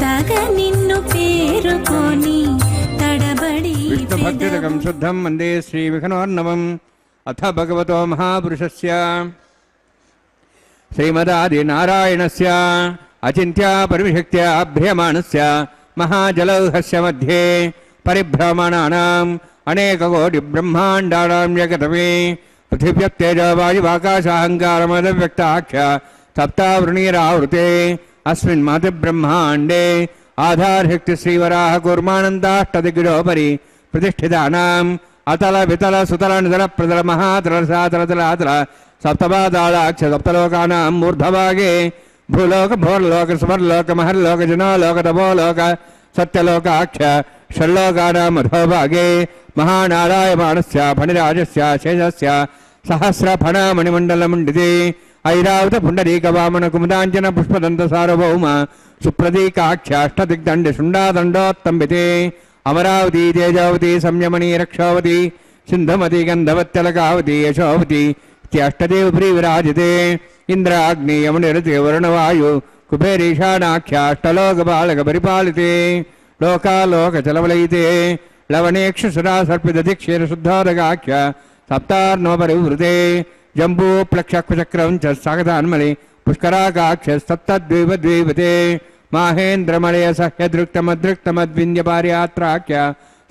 తగ నిన్ను పేరుకొని తడబడి విష్ణుభక్తిరకం శుద్ధం వందే శ్రీవిఘ్నోర్ణవం అథ భగవతో మహాపురుషస్య శ్రీమదాదినారాయణస్య అచింత్య పరివిశక్త్య అభ్రియమాణస్య మహాజలౌహస్య మధ్యే పరిభ్రమణానాం అనేకకోటి బ్రహ్మాండానాం జగతమే పృథివ్యప్తేజవాయువాకాశాహంకారమదవ్యక్తాఖ్య సప్తావృణీరావృతే అస్మిన్ మహతి బ్రహ్మాండే ఆధారశక్తి శ్రీవరాహ కూర్మానందాష్టదిగ్గిడోపరి ప్రతిష్ఠితానాం అతల వితల సుతల నితల ప్రతల మహాతల సాతల తలాతల సప్తపాదాళాక్ష సప్తలోకానాం మూర్ధభాగే భూలోక భోర్లోక సువర్లోక మహర్లోక జనోలోక తపోలోక సత్యలోకాఖ్య షల్లోకానాం అధోభాగే మహానారాయమాణస్య ఫణిరాజస్య శేషస్య సహస్ర ఫణమణిమండలమండితే ఐరావత పుండరీక వామన కుముదాంజన పుష్పదంత సార్వభౌమ సుప్రదీకాఖ్యాష్టదిగ్దండి శుండాదండోత్తంబితే అమరావతి తేజావతి సంయమణి రక్షావతి సింధమతి గంధవత్యలకావతి యశోవతి ఇత్యష్టదేవ ప్రియవిరాజితే ఇంద్రాగ్నేయమునిరతి వరుణవాయు కుబేరీశానాఖ్యాష్టలోక బాలక పరిపాలితే లోకాలోకచలవలయితే లవణేక్షుసురా సర్పిదధిక్షీర శుద్ధోదగాఖ్య సప్తార్ణోపరివృతే జంబూ ప్లక్షక్వచక్రం చ సాగతాన్మలి పుష్కరాకాక్షస్తత్తద్వైవద్వైవతే మాహేంద్రమలయ సహ్యదృక్తమదృక్తమద్వింద్యపార్యాత్రాఖ్య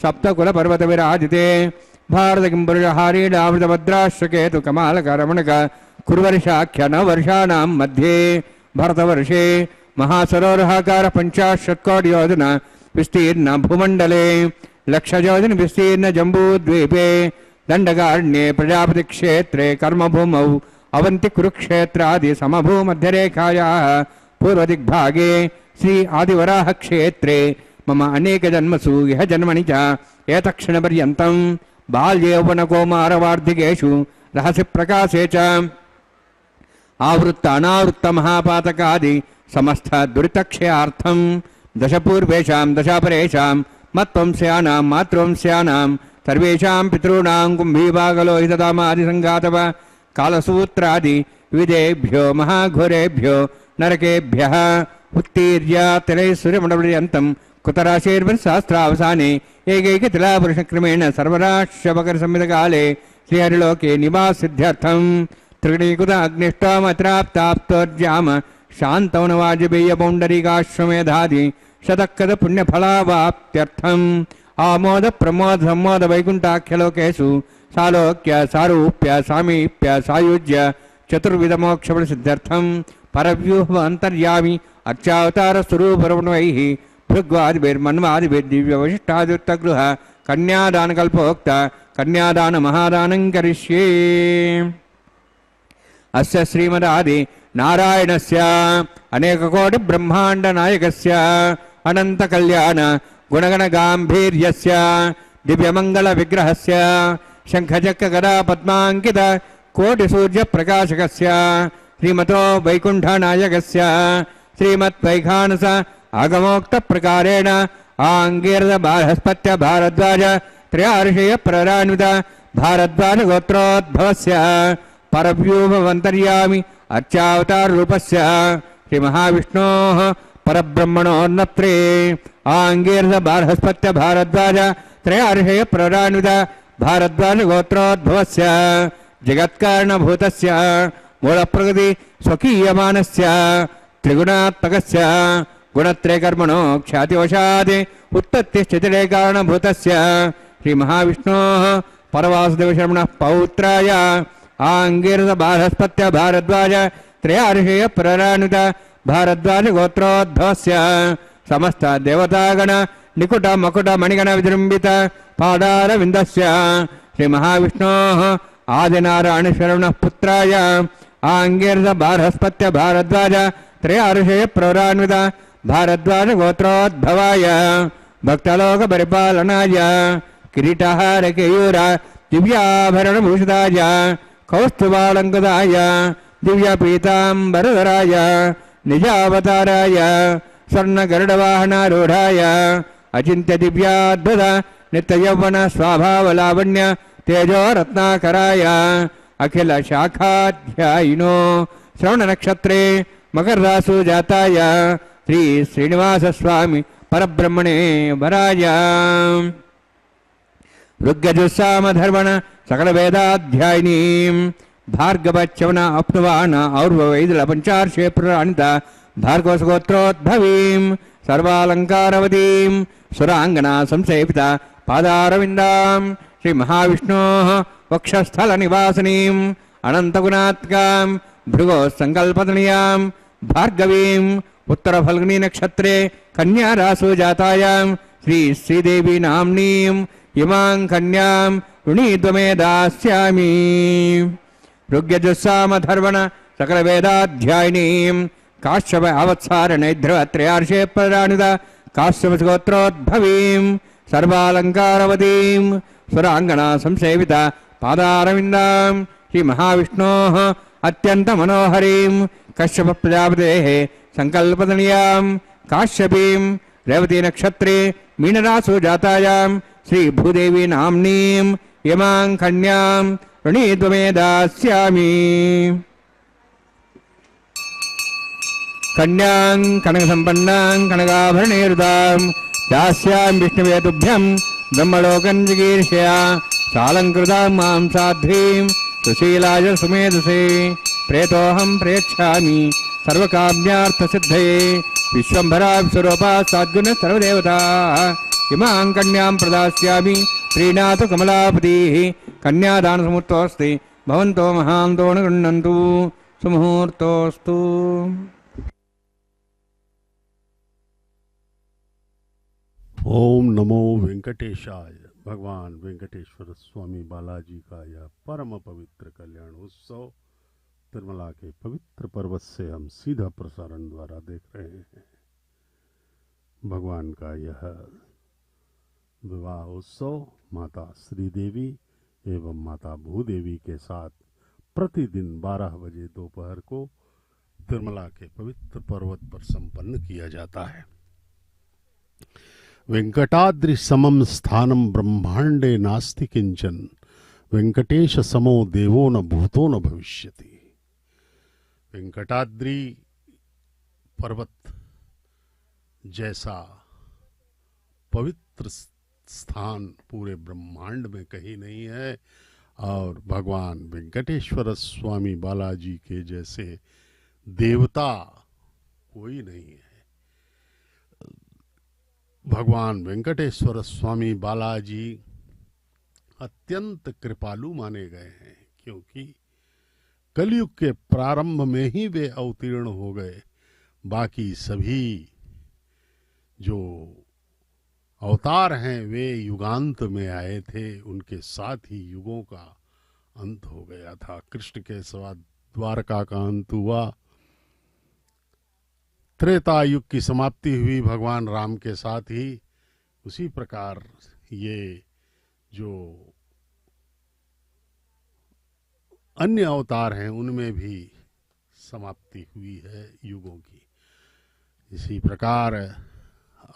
సప్తకుల విరాజితే భారత కింపురుషహారీడామృతభద్రాశ్రకేతు కమాలకరమణక కుర్వర్షాఖ్య నవర్షాణం మధ్యే భరతవర్షే మహాసరోరహాకార పంచాశత్కోటి యోజన విస్తీర్ణ భూమండలే లక్షయోజన విస్తీర్ణ జంబూద్వీపే దండకారణ్యే ప్రజాపతి క్షేత్రే కర్మభూమౌ అవంతి కురుక్షేత్రాది సమభూమధ్యరేఖాయాः పూర్వదిగ్భాగే శ్రీ ఆదివరాహ క్షేత్రే మమ అనేక జన్మసు ఇహ జన్మని చ ఏతక్షణపర్యంతం బాల్యే యౌవనకౌమారవార్ధికేషు రహసి ప్రకాశే చ ఆవృత్త అనావృత్త మహాపాతకాది సమస్త దురితక్షయార్థం దశపూర్వేషాం దశాపరేషాం మత్వంస్యానాం మాతృవంస్యానాం సర్వేషాం పితॄణాం కుంభీభాగలోహితదామాది సంఘాతవ కాలసూత్రాది వివిధేభ్యో మహాఘోరేభ్యో నరకేభ్యః ఉత్తీర్య తిలైశ్వర్యమండపర్యంతం కుతరాశేర్వశాస్త్రావసానే ఏకైక తిలాపురుషక్రమేణ సర్వరాష్ట్రమకర సంహితకాలే శ్రీహరిలోకే నివాసిద్ధ్యర్థం త్రిగుణీకృత అగ్నిష్టోమత్రాప్తాప్తోర్జామ శాంతౌనవాజపేయ పౌండరీకాశ్వమేధాది శతక్కద పుణ్యఫలావాప్త్యర్థం ఆమోద ప్రమోద సంమోద వైకుంఠాఖ్యలోకేషు సాలోక్య సారూప్య సామీప్య సాయుజ్య చతుర్విధ మోక్షఫల సిద్ధ్యర్థం పరవ్యూహ అంతర్యామి అర్చావతార స్వరూపరమణవై భృగ్వాదిభిర్మన్వాదిభిర్దివ్యవశిష్టాదిత్తగృహ కన్యాదానకల్పోక్త కన్యాదాన మహాదానం కరిష్యే. అస్య శ్రీమదాది నారాయణస్య అనేకకోటి బ్రహ్మాండ నాయకస్య అనంత కళ్యాణ గుణగణ గాంభీర్యస్య దివ్యమంగళ విగ్రహస్య శంఖచక్ర గదా పద్మాంకిత కోటి సూర్య ప్రకాశకస్య శ్రీమతో వైకుంఠ నాయకస్య శ్రీమత్ వైఖానస ఆగమోక్త ప్రకారేణ ఆంగీరద బాహస్పత్య భారద్వాజ त्रयार्षय प्ररान्वित भारद्वाज गोत्रोद्भवस्य परव्यूमवन्तर्यामि अर्चावतार रूपस्य श्री महाविष्णोः परब्रह्मणोन्नत्रे आंगीर्ष बार्हस्पत्य भारद्वाज त्रयार्षय प्ररान्वित भारद्वाज गोत्रोद्भवस्य जगत्कारणभूतस्य मूलप्रकृति स्वकीयमानस्य त्रिगुणात्मकस्य गुणत्रयकर्मणो ख्यातिवशात् उत्पत्तिश्चितिरे कारणभूतस्य श्री महाविष्णोः परवासुदेवशर्मणः पौत्राय आंगीर्ष बार्हस्पत्य भारद्वाज त्रयार्षय प्ररान्वित भारद्वाज गोत्रोद्भवस्य समस्त देवतागण निकुट मकुट मणिगण विजृंभित पादारविन्दस्य श्री महाविष्णोः आदिनारायण शरणः पुत्राय आंगीर्ष बार्हस्पत्य भारद्वाज त्रयार्षय प्ररान्वित भारद्वाज गोत्रोद्भवाय भक्तलोक परिपालनाय किरीटहार केयूर दिव्याभरण भूषिताय कौस्तुभालंकृताय दिव्य पीतांबरधराय निजावताराय स्वर्ण गरुडवाहनारूढ़ाय अचिंत्य दिव्याद्भुत नित्य यौवन स्वाभावलावण्य तेजो रत्नाकराय अखिल शाखाध्यायिनो श्रवण नक्षत्रे मकर रासु जाताय श्री श्रीनिवास स्वामी परब्रह्मणे वराय ऋग्यजुस्साम धर्मण सकल वेदाध्यायिनी भार्गवच्यवना अप्नुवान और्वैदल पंचार्षे प्रराणित भार्गवसगोत्रोद्भवीं सर्वालंकारवतीं सुरांगना संसेवित पादारविन्दां श्री महाविष्णोः वक्षस्थल निवासिनीं अनंतगुणात्मकां भृगो संकल्पतनीयां भार्गवीं उत्तर फल्गुनी नक्षत्रे कन्या रासु जातायां श्री श्रीदेवी नाम्नीं इमां कन्यां ऋणीद्वमे दास्यामि ऋग्यजुस्साम धर्मण सकल वेदाध्यायिनीं काश्यप अवत्सारणैध्रव त्रयार्षे प्रराणित काश्यपगोत्रोद्भवीं सर्वालंकारवतीं सुरांगना संसेवित पादारविन्दां श्री महाविष्णोः अत्यंत मनोहरीं कश्यप प्रजापतेः संकल्पतनीयां काश्यपीं रेवती नक्षत्रे मीनरासु जातायां श्री भूदेवी नाम्नीं इमां कन्यां ऋणीद्वमे दास्यामि कन्यां कनकसम्पन्नां कनकाभरणैर्दां दास्यामि विष्णवे तुभ्यं ब्रह्मलोकं जिगीर्षया सालङ्कृतां मां साध्वीं सुशीलाय सुमेधसे प्रेतोऽहं प्रेक्षामि सर्वकाम्यार्थसिद्धये विश्वम्भरा स्वरूपा सद्गुण सर्वदेवता इमां कन्यां प्रदास्यामि प्रीणातु कमलापतिः कन्यादानसमुहूर्तोऽस्ति भवन्तो महान्तो न गृह्णन्तु सुमुहूर्तोऽस्तु। ओम नमो वेंकटेशाय। भगवान वेंकटेश्वर स्वामी बालाजी का यह परम पवित्र कल्याण उत्सव तिरुमला के पवित्र पर्वत से हम सीधा प्रसारण द्वारा देख रहे हैं। भगवान का यह विवाह उत्सव माता श्रीदेवी एवं माता भूदेवी के साथ प्रतिदिन 12 बजे दोपहर को तिरुमला के पवित्र पर्वत पर संपन्न किया जाता है। वेंकटाद्रि समम स्थानम ब्रह्मांडे नास्ति किंचन वेंकटेश समो देवो न भूतो न भविष्यति। वेंकटाद्रि पर्वत जैसा पवित्र स्थान पूरे ब्रह्मांड में कहीं नहीं है और भगवान वेंकटेश्वर स्वामी बालाजी के जैसे देवता कोई नहीं है। भगवान वेंकटेश्वर स्वामी बालाजी अत्यंत कृपालु माने गए हैं क्योंकि कलयुग के प्रारंभ में ही वे अवतीर्ण हो गए। बाकी सभी जो अवतार हैं वे युगांत में आए थे, उनके साथ ही युगों का अंत हो गया था। कृष्ण के सवा द्वारका का अंत हुआ, त्रेता युग की समाप्ति हुई भगवान राम के साथ ही। उसी प्रकार ये जो अन्य अवतार हैं उनमें भी समाप्ति हुई है युगों की। इसी प्रकार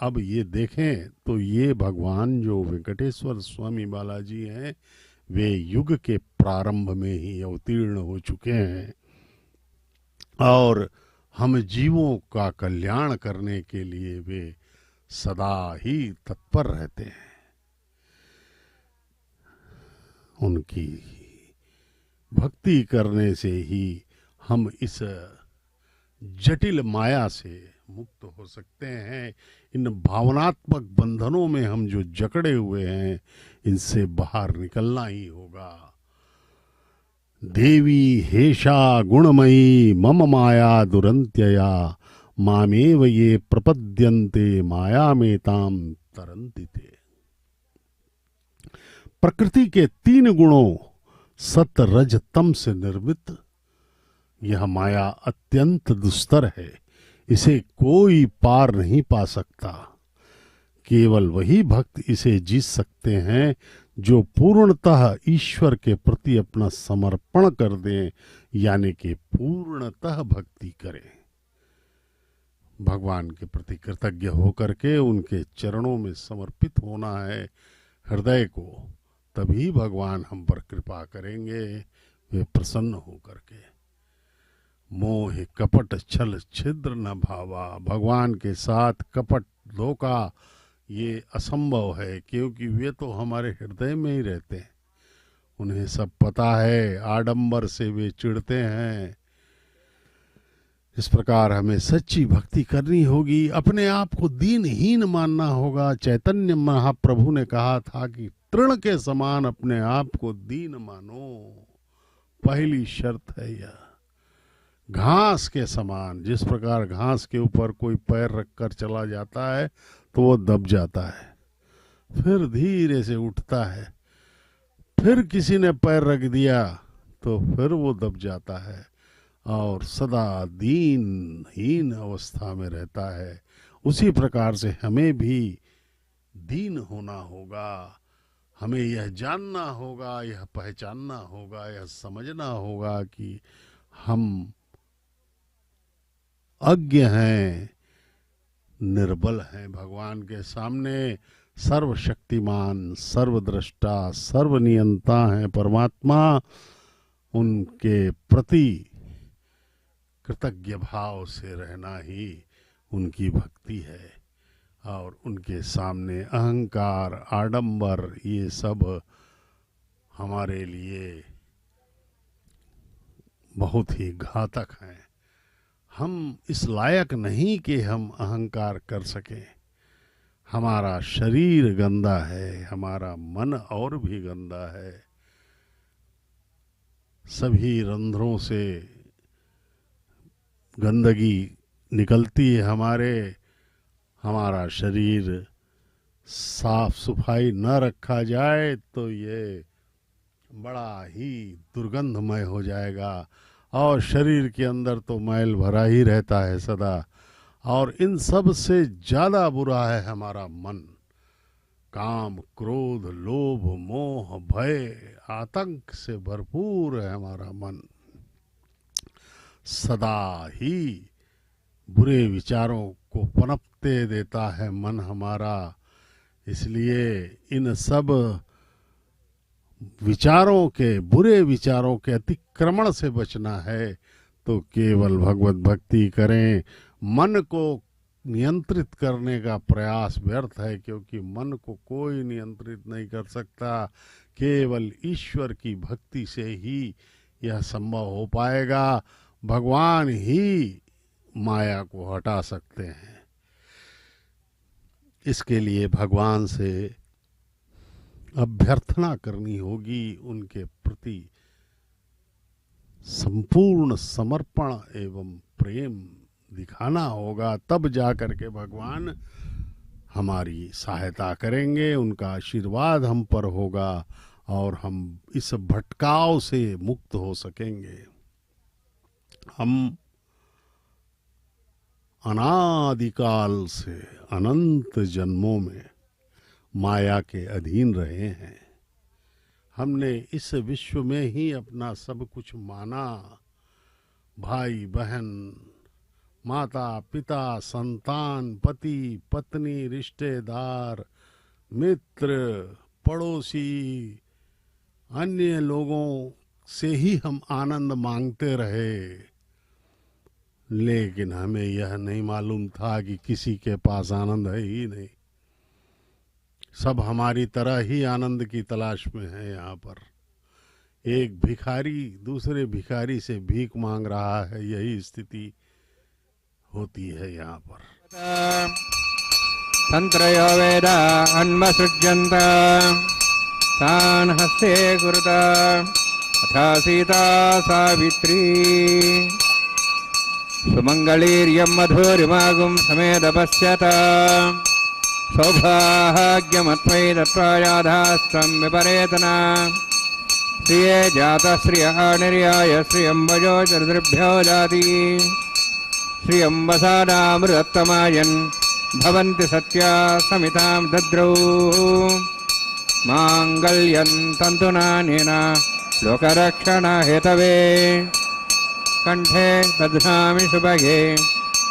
अब ये देखें तो ये भगवान जो वेंकटेश्वर स्वामी बालाजी हैं, वे युग के प्रारंभ में ही अवतीर्ण हो चुके हैं और हम जीवों का कल्याण करने के लिए वे सदा ही तत्पर रहते हैं। उनकी भक्ति करने से ही हम इस जटिल माया से मुक्त हो सकते हैं। इन भावनात्मक बंधनों में हम जो जकड़े हुए हैं, इनसे बाहर निकलना ही होगा। देवी हेषा गुणमयी मम माया दुरंत्यया मामेव ये प्रपद्यन्ते माया में ताम तरन्ति ते। प्रकृति के 3 गुणों सत रज तम से निर्मित यह माया अत्यंत दुस्तर है। इसे कोई पार नहीं पा सकता। केवल वही भक्त इसे जीत सकते हैं जो पूर्णतः ईश्वर के प्रति अपना समर्पण कर दें, यानी कि पूर्णतः भक्ति करें। भगवान के प्रति कृतज्ञ होकर के उनके चरणों में समर्पित होना है हृदय को, तभी भगवान हम पर कृपा करेंगे, वे प्रसन्न होकर के। मोह कपट छल छिद्र न भावा। भगवान के साथ कपट धोखा ये असंभव है, क्योंकि वे तो हमारे हृदय में ही रहते हैं। उन्हें सब पता है, आडंबर से वे चिढ़ते हैं। इस प्रकार हमें सच्ची भक्ति करनी होगी, अपने आप को दीनहीन मानना होगा। चैतन्य महाप्रभु ने कहा था कि तृण के समान अपने आप को दीन मानो। पहली शर्त है यह। घास के समान, जिस प्रकार घास के ऊपर कोई पैर रखकर चला जाता है तो वो दब जाता है, फिर धीरे से उठता है, फिर किसी ने पैर रख दिया तो फिर वो दब जाता है और सदा दीनहीन अवस्था में रहता है। उसी प्रकार से हमें भी दीन होना होगा। हमें यह जानना होगा, यह पहचानना होगा, यह समझना होगा कि हम अज्ञ हैं, निर्बल हैं भगवान के सामने। सर्वशक्तिमान, सर्वद्रष्टा, सर्वनियंता हैं परमात्मा। उनके प्रति कृतज्ञ भाव से रहना ही उनकी भक्ति है। और उनके सामने अहंकार, आडंबर, ये सब हमारे लिए बहुत ही घातक हैं। हम इस लायक नहीं कि हम अहंकार कर सकें। हमारा शरीर गंदा है, हमारा मन और भी गंदा है। सभी रंध्रों से गंदगी निकलती है हमारा शरीर साफ सफाई न रखा जाए तो ये बड़ा ही दुर्गंधमय हो जाएगा। और शरीर के अंदर तो मैल भरा ही रहता है सदा। और इन सब से ज्यादा बुरा है हमारा मन। काम, क्रोध, लोभ, मोह, भय, आतंक से भरपूर है हमारा मन। सदा ही बुरे विचारों को पनपते देता है मन हमारा। इसलिए इन सब विचारों के, बुरे विचारों के अतिक्रमण से बचना है तो केवल भगवत भक्ति करें। मन को नियंत्रित करने का प्रयास व्यर्थ है, क्योंकि मन को कोई नियंत्रित नहीं कर सकता। केवल ईश्वर की भक्ति से ही यह संभव हो पाएगा। भगवान ही माया को हटा सकते हैं। इसके लिए भगवान से अभ्यर्थना करनी होगी, उनके प्रति संपूर्ण समर्पण एवं प्रेम दिखाना होगा। तब जाकर के भगवान हमारी सहायता करेंगे, उनका आशीर्वाद हम पर होगा और हम इस भटकाव से मुक्त हो सकेंगे। हम अनादिकाल से अनंत जन्मों में माया के अधीन रहे हैं। हमने इस विश्व में ही अपना सब कुछ माना। भाई बहन, माता पिता संतान पति पत्नी रिश्तेदार मित्र पड़ोसी अन्य लोगों से ही हम आनंद मांगते रहे, लेकिन हमें यह नहीं मालूम था कि किसी के पास आनंद है ही नहीं। सब हमारी तरह ही आनंद की तलाश में है। यहाँ पर एक भिखारी दूसरे भिखारी से भीख मांग रहा है, यही स्थिति होती है यहाँ पर। तंत्रयो वेद अन्वसृज्यन्त तान् हस्ते कुरुता तथा सीता सावित्री सुमंगलीर्यं मधुरिमागुं समेदपश्यत सौभाग्यमत्वै दत्त्वायाधास्तं विपरेतना श्रिये जातश्रियः निर्याय श्रियं वजोजर्दृभ्यो जाति श्रियं वसानामृतत्तमायन् भवन्ति सत्या समितां दद्रौ माङ्गल्यं तन्तुनानेन लोकरक्षणहेतवे कंठे दध्नामि सुभगे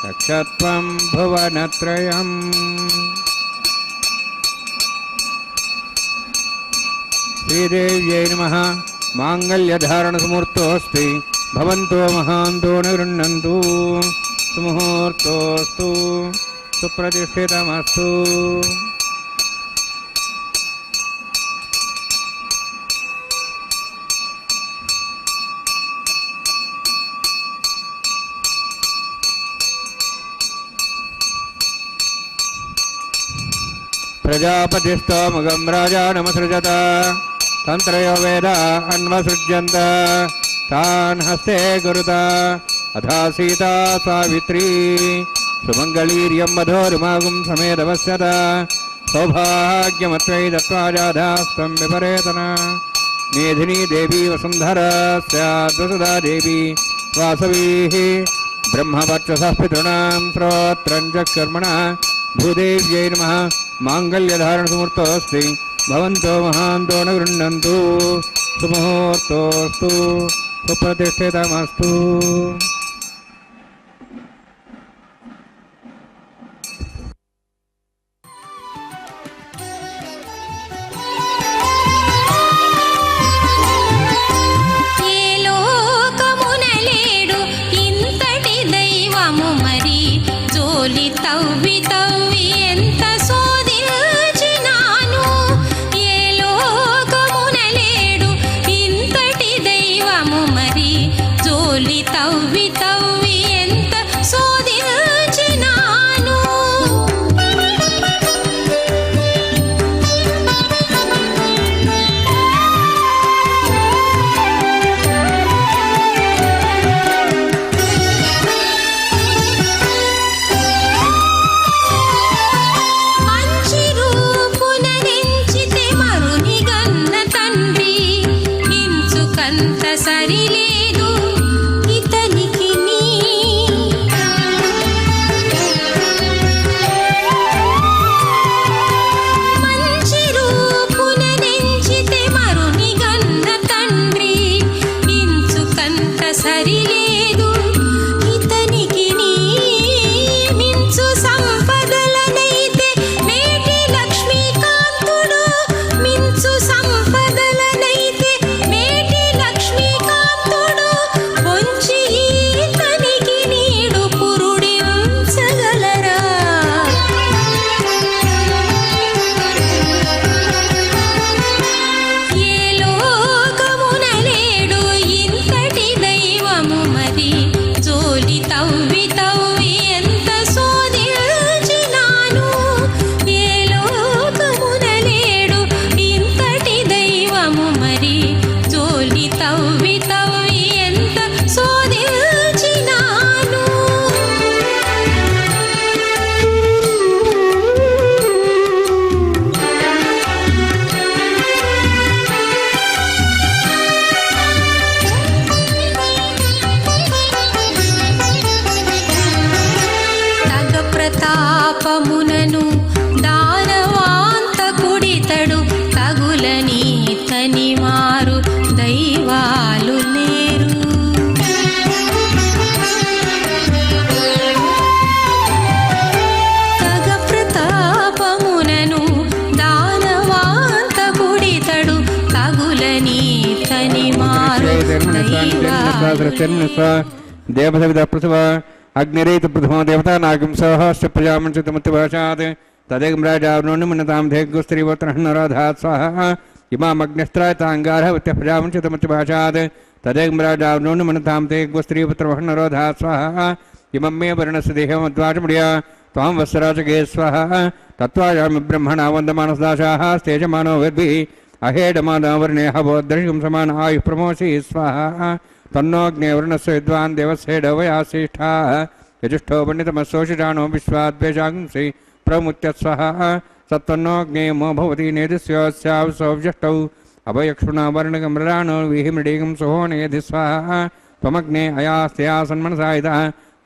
रक्षत्वं भुवनत्रयम्। श्रीदेव्यै नमः। माङ्गल्यधारणसमुहूर्तोऽस्ति भवन्तो महान्तो निगृह्णन्तु सुमुहूर्तोऽस्तु सुप्रतिष्ठितमस्तु। प्रजापतिस्तोमगं राजानमसृजत तंत्रयो वेद अन्वसृज्यन्त तान् हस्ते कुरुत अथा सीता सावित्री सुमंगलीर्यं मधुरिमागुं समेदपश्यत सौभाग्यमत्वै दत्त्वाजाधास्तं विपरेतना मेधिनी देवी वसुन्धरा स्याद्वसुधा देवी वासवीः ब्रह्मवर्चसः पितॄणां श्रोत्रं चक्षुर्मणः भूदेव्यै नमः। माङ्गल्यधारणसमुहूर्तोऽस्ति भवन्तो महान्तो न गृह्णन्तु सुमुहूर्तोऽस्तु सुप्रतिष्ठितमस्तु। తవ్వి తవ్వి ఎంత శోధించినాను ఏ లోకమున లేడు ఇంతటి దైవము మరి జోలి తవ్వి తవ్వి ఎంత శోధించినాను సరిలేదు ఇతనికి నీ మంచి రూపున నెంచితే మరుని గన్న తండ్రి ఇంచుకంత సరిలేదు ఇతనికి నీ మించు సంపదలనైతే మేటి లక్ష్మీకాంతుడు మించు సంపదలనైతే మేటి లక్ష్మీకాంతుడు పొంచి ఈతనికి నీడు పురుడించగలరా ఏ లోకమున లేడు ఇంతటి దైవము మరి జోలి తవ్వి తవ్వి ఎంత శోధించినాను ఏ లోకమున లేడు ఇంతటి దైవము మరి జోలి తవ్వి తవ్వి ఎంత శోధించినాను తగ ప్రతాపమునను దానవాంతకుడితడు తగులని తని మారు దైవాలు లేరు देवसविता प्रसव अग्निरेत प्रथमो देवता नागं सहस्य प्रजामंसितमुत्तिभाषात् तदेकं राजावनोन्मन्यतां धेग्गुस्त्रीवोत्रहन्नराधात् स्वाहा इमामग्निस्त्रायताङ्गारः प्रजामंसितमुत्तिभाषात् तदेकं राजावनोन्मन्यतां धेग्गुस्त्रीवोत्रहन्नराधात् स्वाहा इमं मे वर्णस्य देहमद्वाचमुड्या त्वां वत्सराजगे स्वाहा तत्त्वायामि ब्रह्मणा वन्दमानसदाशाः स्तेजमानो वेद्भिः अहेडमानवर्णे हवोदृशं समान आयुः प्रमोषि स्वाहा तन्नोऽग्नेवर्णस्य विद्वान् देवस्येडवया श्रेष्ठाः यजुष्ठो पण्डितमस्सोषिषाणो विश्वाद्वेषांसि प्रमुच्य स्वाहा सत्तन्नोऽग्नेयमो भवति नेदिस्योऽस्यावसौव्यष्टौ अभयक्ष्मणा वर्णगमृणानो विहिमृडीगं सुहोनेधि स्वाहा त्वमग्ने अयास्त्यासन्मनसा इदः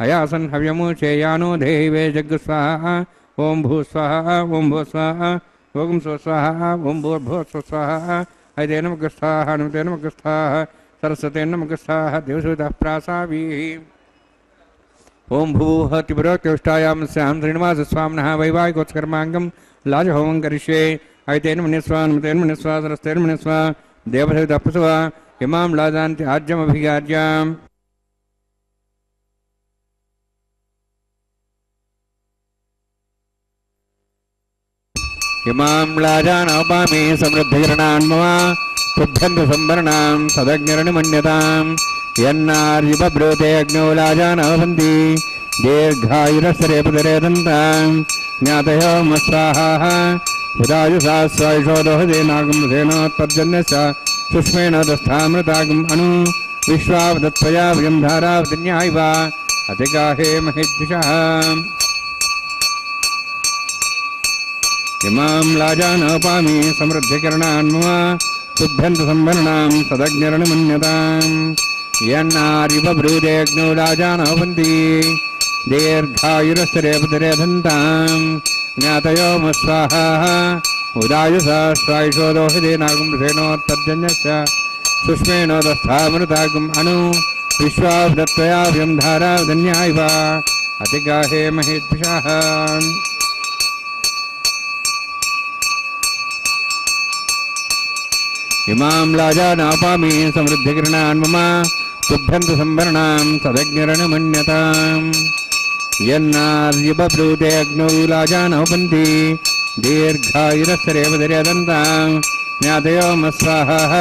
अयासन् हव्यमुचेयानो देहि वे जग्गस्वाहा ओं भूस्वाहा ओं भूस्वाहा ओं स्वस्वाहा ओं भूर्भुवस्वाहा ऐते नमः स्वाहा नमते नमः स्वाहा सरस्वते नमः स्वाहा देवसुतः प्रासावीः ओं भूः त्रिपुरोत्युष्टायां स्यां श्रीनिवासस्वामिनः वैवाहिकोत्कर्माङ्गं लाजहोमं करिष्ये ऐते नमः स्वाहा नमते नमः स्वाहा सरस्वते नमः स्वाहा देवसुतः प्रसवा इमां लाजान्ति आज्यमभिगाज्याम् इमां लाजानोपामि समृद्धिकरणान् मम तुभ्यन्तु संवरणां सदग्निरनुमन्यतां यन्नार्युपब्रूते अग्नौ लाजानवन्ति दीर्घायुरस्तरे पदरे दन्तां ज्ञातयो मस्वाहाः उदायुषा स्वायुषोदोहदेनागमसेनोत्पर्जन्यस्य सुष्मेण दस्थामृतागम् अनु विश्वावदत्वया वयं धारावतिन्यायिव अतिगाहे महिद्विषः इमां लाजानोपामि समृद्धिकरणान् मम तुभ्यन्तु संवरणां सदग्निरनुमन्यतां यन्नार्युपब्रूते अग्नौ लाजानवन्ति दीर्घायुरस्तरे पदरे दन्तां ज्ञातयो मस्वाहाः उदायुषा स्वायुषोदोहदेनागमसेनोत्पर्जन्यस्य सुष्मेण दस्थामृतागम् अनु विश्वावदत्वया वयं धारावतिन्यायिव अतिगाहे महिद्विषः इमां लाजानापामि समृद्धिकरणान् मम तुभ्यन्तु संवरणां सदग्निरनुमन्यतां यन्नार्युपब्रूते अग्नौ लाजानवन्ति दीर्घायुरस्तरे पदरे दन्तां ज्ञातयो मस्वाहाः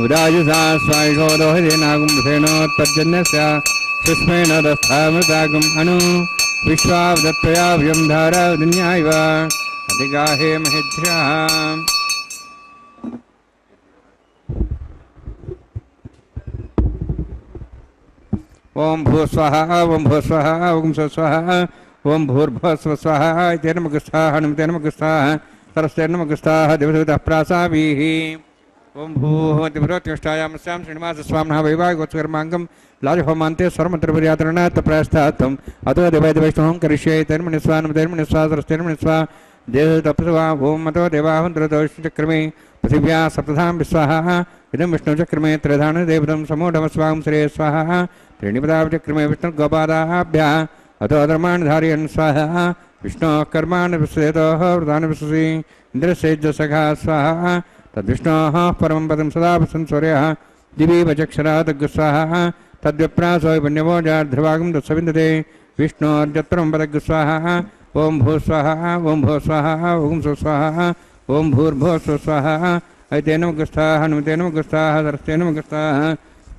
उदायुषा स्वायुषोदोहदेनागमसेनोत्पर्जन्यस्य सुष्मेण दस्थामृतागम् अनु विश्वावदत्वया वयं धारावतिन्यायिव अतिगाहे महिद्भ्यः ओं भूस्वाहा ओं भूस्वाहा ओं स्वस्वाहा ओं भूर्भुवस्वस्वाहा इति नमः स्वाहा नमते नमः स्वाहा सरस्वते नमः स्वाहा देवसवितः प्रासावीः ओं भूः त्रिपुरोत्युष्टायां स्यां श्रीनिवासस्वामिनः वैवाहिकोत्कर्माङ्गं लाजहोमान्ते स्वरमन्त्रपर्यातरणात् प्रायश्चात्तम् अतो देवैर्वैष्णवं करिष्ये तन्मनि स्वाहा नमते नमः स्वाहा सरस्वते नमः स्वाहा देवसवितः प्रसवा ओं मतो देवाहन्तरतोष्टचक्रमे पृथिव्या सप्तधां विस्वाहा इदं विष्णुचक्रमे त्रिधान देवतं समूढमस्वां श्रेय स्वाहा त्रीणिपदाचक्रमे विष्णुगोपादाभ्यः अतो धर्मान् धारयन् स्वाहा विष्णोः कर्माणि विश्वेतोः व्रतानि विश्वसि इन्द्रसेज्जसखा स्वाहा तद्विष्णोः परमं पदं सदा वसन् सूर्यः दिवि वचक्षरादग्स्वाहा तद्विप्रासो पुण्यवो जार्ध्रभागं तत्सविन्दते विष्णोर्जत्रं पदग्स्वाहा ओं भूस्वाहा ओं भूस्वाहा ओं स्वस्वाहा ओं भूर्भुवस्वस्वाहा ऐते नमः स्वाहा नमते नमः स्वाहा सरस्वते नमः स्वाहा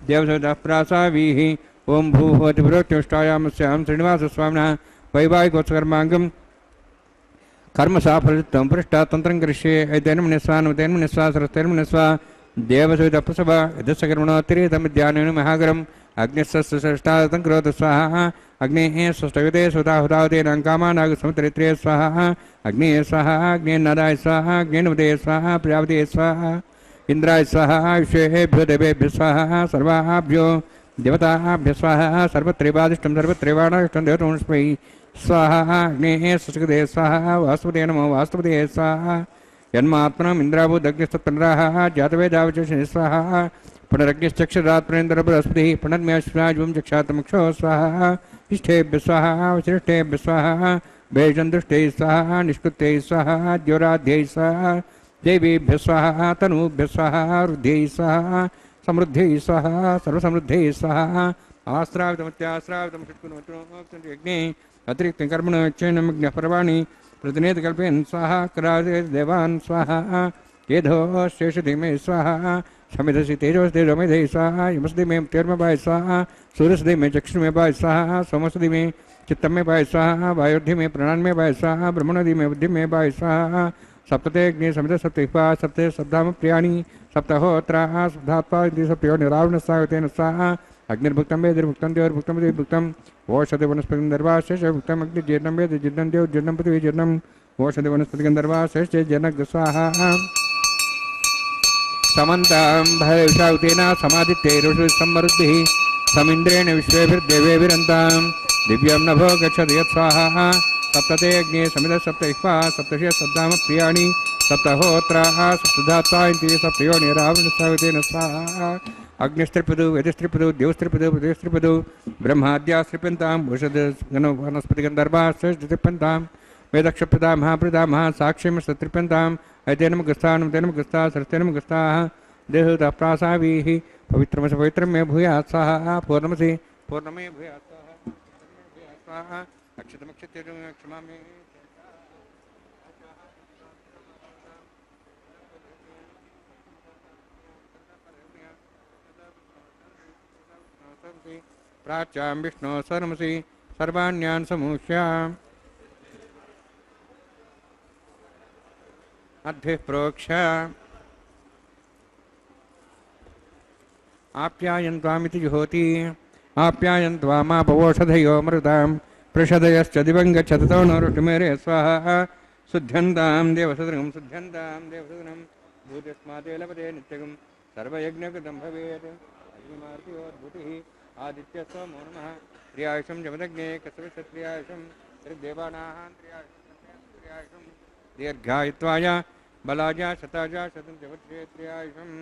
देवसवितः प्रासावीः ओं भूः त्रिपुरोत्युष्टायां स्यां श्रीनिवासस्वामिनः वैवाहिकोत्कर्माङ्गं कर्मसाफलयुक्तं पृष्ठातन्त्रं करिष्ये ऐते नमः स्वाहा नमते नमः स्वाहा सरस्वते नमः स्वाहा देवसवितः प्रसवा यदस्सकर्मणोत्तरीतमिद्यानेन महागरम् अग्निस्सष्टादतं करोतु स्वाहा अग्नेः षष्ठयुते सुताहुतावतेनां कामानागसमुत्तरित्रे स्वाहा अग्नेः स्वाहा अग्नेन्नादाय स्वाहा अग्नेन्वदे स्वाहा प्रजापते स्वाहा इंद्राय स्वाहा विश्वेभ्यो देवेभ्यो स्वाहा सर्वाभ्यो देवताभ्य स्वाहा सर्वत्रैवादिष्टं सर्वत्रैवाणादिष्टं देवतमस्मै स्वाहा अग्नेः सुष्कदे स्वाहा वास्तुपते नमो वास्तुपते स्वाहा जन्मात्मनम् इन्द्राभूदग्निस्तत्पनराः जातवेदावचषे स्वाहा पुनरग्निश्चक्षरात्मनेन्द्र बृहस्पतिः पुनर्म्याश्वाजुं चक्षातमुक्षो स्वाहा इष्टेभ्य स्वाहा वशिष्ठेभ्य स्वाहा भेषन्दुष्टैः स्वाहा निष्कृत्यैः स्वाहा द्योराध्यैः स्वाहा देवीभ्य स्वाहा तनूभ्य स्वाहा रुद्ध्यैः स्वाहा समृद्धि स्वाहा सर्वसमृद्धि स्वाहा आश्रावितमत्याश्रावितम यज्ञे अतिरिक्त कर्मण चैनमग्न पर्वाणि प्रतिनेत कल्पयन् स्वाहा करादे देवान् स्वाहा केधो शेषधिमे स्वाहा समिधसि तेजोस्तेजोमेधे स्वाहा यमस्दि मे तेर्मबाय स्वाहा सूर्यस्दि मे चक्षु में बाय स्वाहा सोमस्दि में चित्तम में बाय स्वाहा वायुद्धि में प्राण में बाय स्वाहा ब्रह्मणदि में बुद्धि में बाय स्वाहा सप्तते अग्नि समित सप्तिपा सप्ते शब्दाम प्रियाणि सप्तहोत्रा सप्तात्मा सप्तयो निरावण स्वागतेन स्वाहा अग्निर्भुक्तं वेदिर्भुक्तं देवर्भुक्तं देवभुक्तं ओषधि वनस्पति दर्वाशेष भुक्तं अग्नि जीर्णं वेद जीर्णं देव जीर्णं पृथ्वी जीर्णं ओषधि वनस्पति दर्वाशेष जनक स्वाहा समन्तां भयशाउतेन समादित्यैरुषु समृद्धिः समिन्द्रेण विश्वेभिर्देवेभिरन्तां दिव्यं नभो गच्छति यत्स्वाहा सप्तते अग्ने समित सप्तैक्वा सप्तशः शब्दाम प्रियाणि सप्तहोत्राः सप्तधात्वा इति सप्तयो निरावण स्वागतेन स्वाहा अग्निस्त्रिपदु वेदिस्त्रिपदु देवस्त्रिपदु पृथ्वीस्त्रिपदु ब्रह्माद्यास्त्रिपन्तां भूषद वनस्पतिगन्धर्वाः श्रेष्ठत्रिपन्तां वेदक्षप्रदा महाप्रदा साक्ष्यं सत्रिपन्तां ऐतेनम गस्तानम तेनम गस्ता सरतेनम गस्ताः देहतः प्रासावीः पवित्रमसि पवित्रं मे भूयात् स्वाहा पूर्णमसि पूर्णमे भूयात् स्वाहा अक्षतमक्षत्यं क्षमामि प्राच्यां विष्णो सर्वमसि सर्वाण्यान् समूह्याम् अद्भिः प्रोक्ष आप्यायन्त्वामिति जुहोति आप्यायन्त्वामापवोषधयो मृतां पृषदयश्च दिवं गच्छततो न रुष्टिमेरे स्वाहा शुद्ध्यन्तां देवसदृगं भूतिस्माते लभते नित्यगं सर्वयज्ञकृतं भवेत् अग्निमार्तियोद्भूतिः आदित्यस्वमो नमः त्र्यायुषं जमदग्ने कस्यविषत्र्यायुषं त्रिदेवानां त्र्यायुषं दीर्घायुत्वाय बलाजा शताजा शतं जगत्क्षेत्र्यायुषम्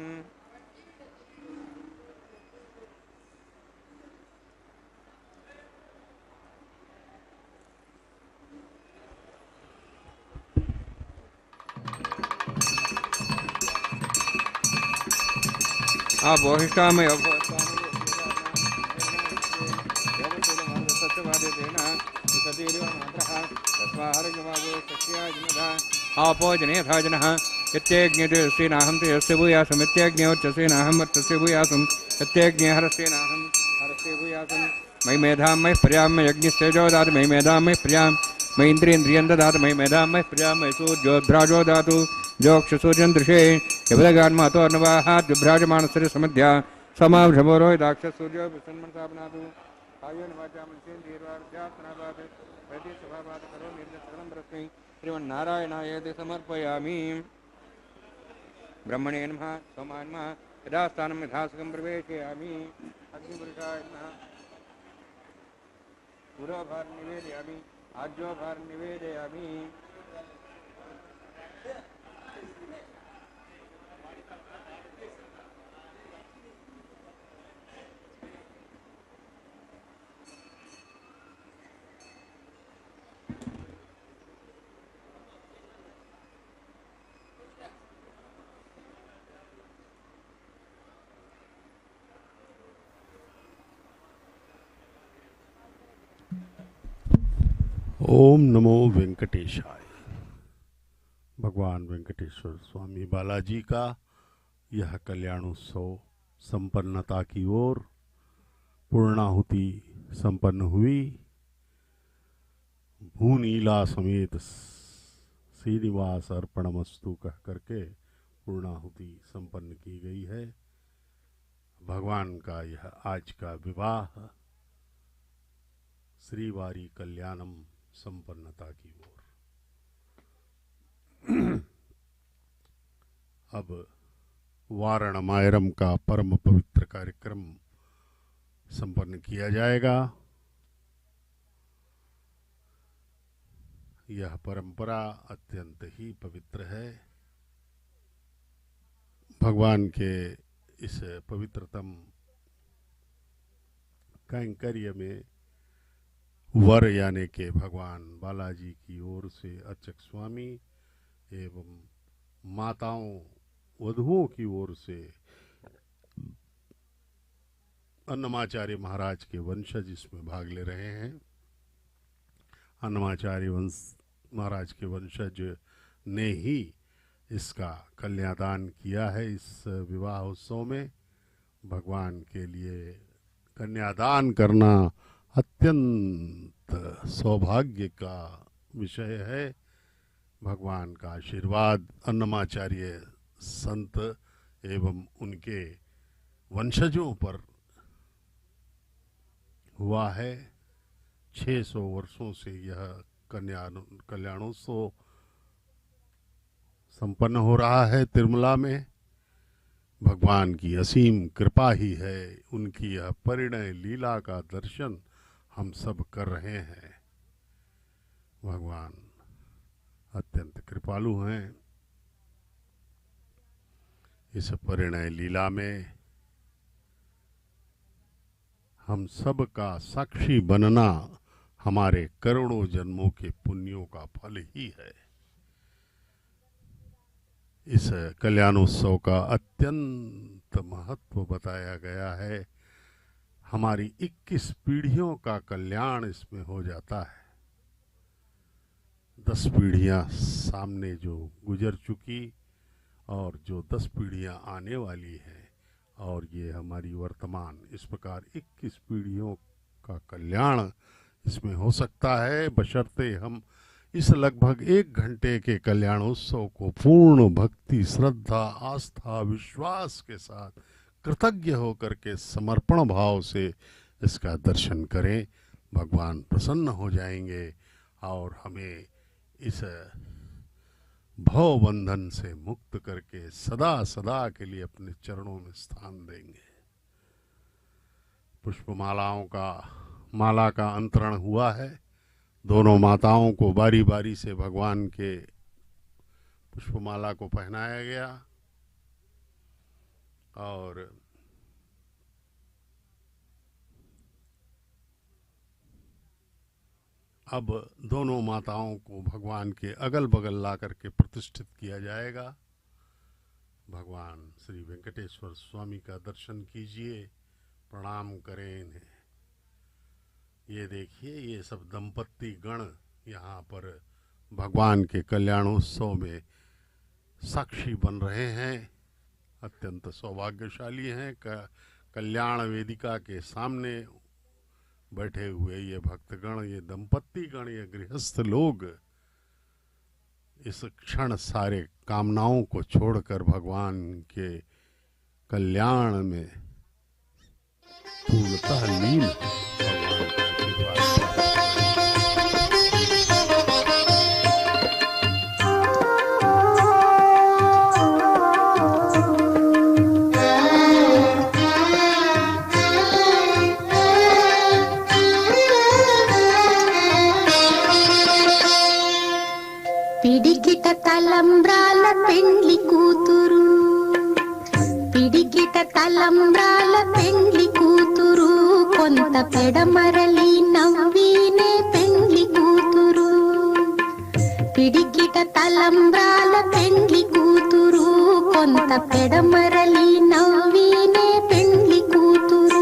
आबोहिष्टामय आपोजने था जनः यत्यज्ञेनाहं तेजस्य भूयासं यत्यज्ञोच्चसेनाहं वर्तस्य भूयासं यत्यज्ञे हरस्येनाहं हरस्य भूयासं मयि मेधां मयि प्रियां मयि अग्निस्तेजो दातु मयि मेधां मयि प्रियां मयि इन्द्रियेन्द्रियं ददातु मयि मेधां मयि प्रियां मयि सूर्योद्भ्राजो दातु जोक्षसूर्यं दृशे यवदगान्मातोर्नवाहात् विभ्राजमानस्य समध्या समाभ्रमोरो दाक्षसूर्यो विसन्मनसापनातु आयो नवाचां मनुष्येन्द्रियर्वाध्यात्मनाभात् वैद्यस्वभावात् करो निर्दशकलं परस्मै श्रीमन्नारायणायेति समर्पयामि ब्रह्मणे नमः सोमाय नमः यथास्थानं यथासकं प्रवेशयामि अग्निपुरुषाय नमः पुरोभार निवेदयामि आज्योभार निवेदयामि ओम नमो वेंकटेशाय। भगवान वेंकटेश्वर स्वामी बालाजी का यह कल्याणोत्सव संपन्नता की ओर पूर्णाहुति संपन्न हुई। भूनीला समेत श्रीनिवास अर्पणमस्तु कह करके पूर्णाहुति संपन्न की गई है। भगवान का यह आज का विवाह श्रीवारी कल्याणम संपन्नता की ओर। अब वारणमायरम का परम पवित्र कार्यक्रम संपन्न किया जाएगा। यह परंपरा अत्यंत ही पवित्र है। भगवान के इस पवित्रतम कैंकर्य में वर यानी के भगवान बालाजी की ओर से अर्चक स्वामी एवं माताओं वधुओं की ओर से अन्नमाचार्य महाराज के वंशज इसमें भाग ले रहे हैं। अन्नमाचार्य महाराज के वंशज ने ही इसका कन्यादान किया है। इस विवाह उत्सव में भगवान के लिए कन्यादान करना अत्यंत सौभाग्य का विषय है। भगवान का आशीर्वाद अन्नमाचार्य संत एवं उनके वंशजों पर हुआ है। 600 वर्षों से यह कल्याणोत्सव संपन्न हो रहा है तिरुमला में। भगवान की असीम कृपा ही है, उनकी यह परिणय लीला का दर्शन हम सब कर रहे हैं। भगवान अत्यंत कृपालु हैं। इस परिणय लीला में हम सब का साक्षी बनना हमारे करोड़ों जन्मों के पुण्यों का फल ही है। इस कल्याणोत्सव का अत्यंत महत्व बताया गया है। हमारी 21 पीढ़ियों का कल्याण इसमें हो जाता है। 10 पीढ़ियां सामने जो गुजर चुकी और जो 10 पीढ़ियां आने वाली हैं, और ये हमारी वर्तमान, इस प्रकार 21 पीढ़ियों का कल्याण इसमें हो सकता है, बशर्ते हम इस लगभग 1 घंटे के कल्याणोत्सव को पूर्ण भक्ति, श्रद्धा, आस्था, विश्वास के साथ कृतज्ञ होकर के समर्पण भाव से इसका दर्शन करें। भगवान प्रसन्न हो जाएंगे और हमें इस भव बंधन से मुक्त करके सदा सदा के लिए अपने चरणों में स्थान देंगे। माला का अंतरण हुआ है। दोनों माताओं को बारी बारी से भगवान के पुष्पमाला को पहनाया गया और अब दोनों माताओं को भगवान के अगल बगल ला करके प्रतिष्ठित किया जाएगा। भगवान श्री वेंकटेश्वर स्वामी का दर्शन कीजिए, प्रणाम करें इन्हें। ये देखिए, ये सब दंपत्ति गण यहाँ पर भगवान के कल्याणोत्सव में साक्षी बन रहे हैं। अत्यंत सौभाग्यशाली हैं। कल्याण वेदिका के सामने बैठे हुए ये भक्तगण, ये दंपत्ति गण, ये गृहस्थ लोग इस क्षण सारे कामनाओं को छोड़कर भगवान के कल्याण में पूर्णतः लीन है। भगवान का आशीर्वाद। పిడికిట తలంబ్రాల పెండ్లి కూతురు, పిడికిట తలంబ్రాల పెండ్లి కూతురు, కొంత పెడమరలి నవ్వినే పెండ్లి కూతురు. పిడికిట తలంబ్రాల పెండ్లి కూతురు, కొంత పెడమరలి నవ్వినే పెండ్లి కూతురు.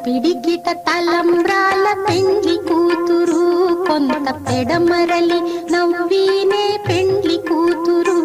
పిడికిట తలంబ్రాల పెండ్లి కూతురు, కొంత పెడమరలి నవ్వినే పెండ్లి కూతురు.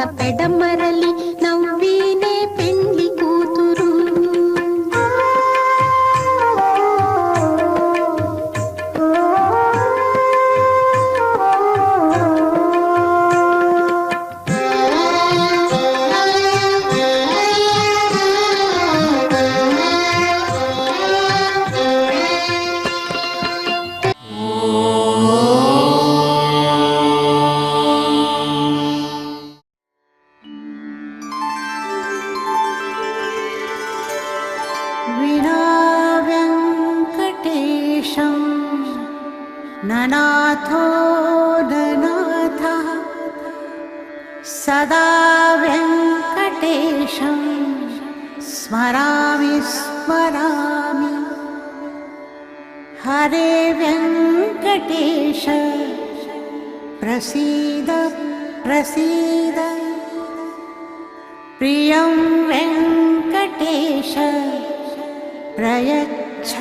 పెడమరలి నవ్వీనే పెండ్లి కూతురు. विना वेङ्कटेशं ननाथो ननाथः सदा वेङ्कटेशं स्मरामि स्मरामि. हरे वेङ्कटेश प्रसीद प्रसीद. प्रियं वेङ्कटेश प्रयच्छ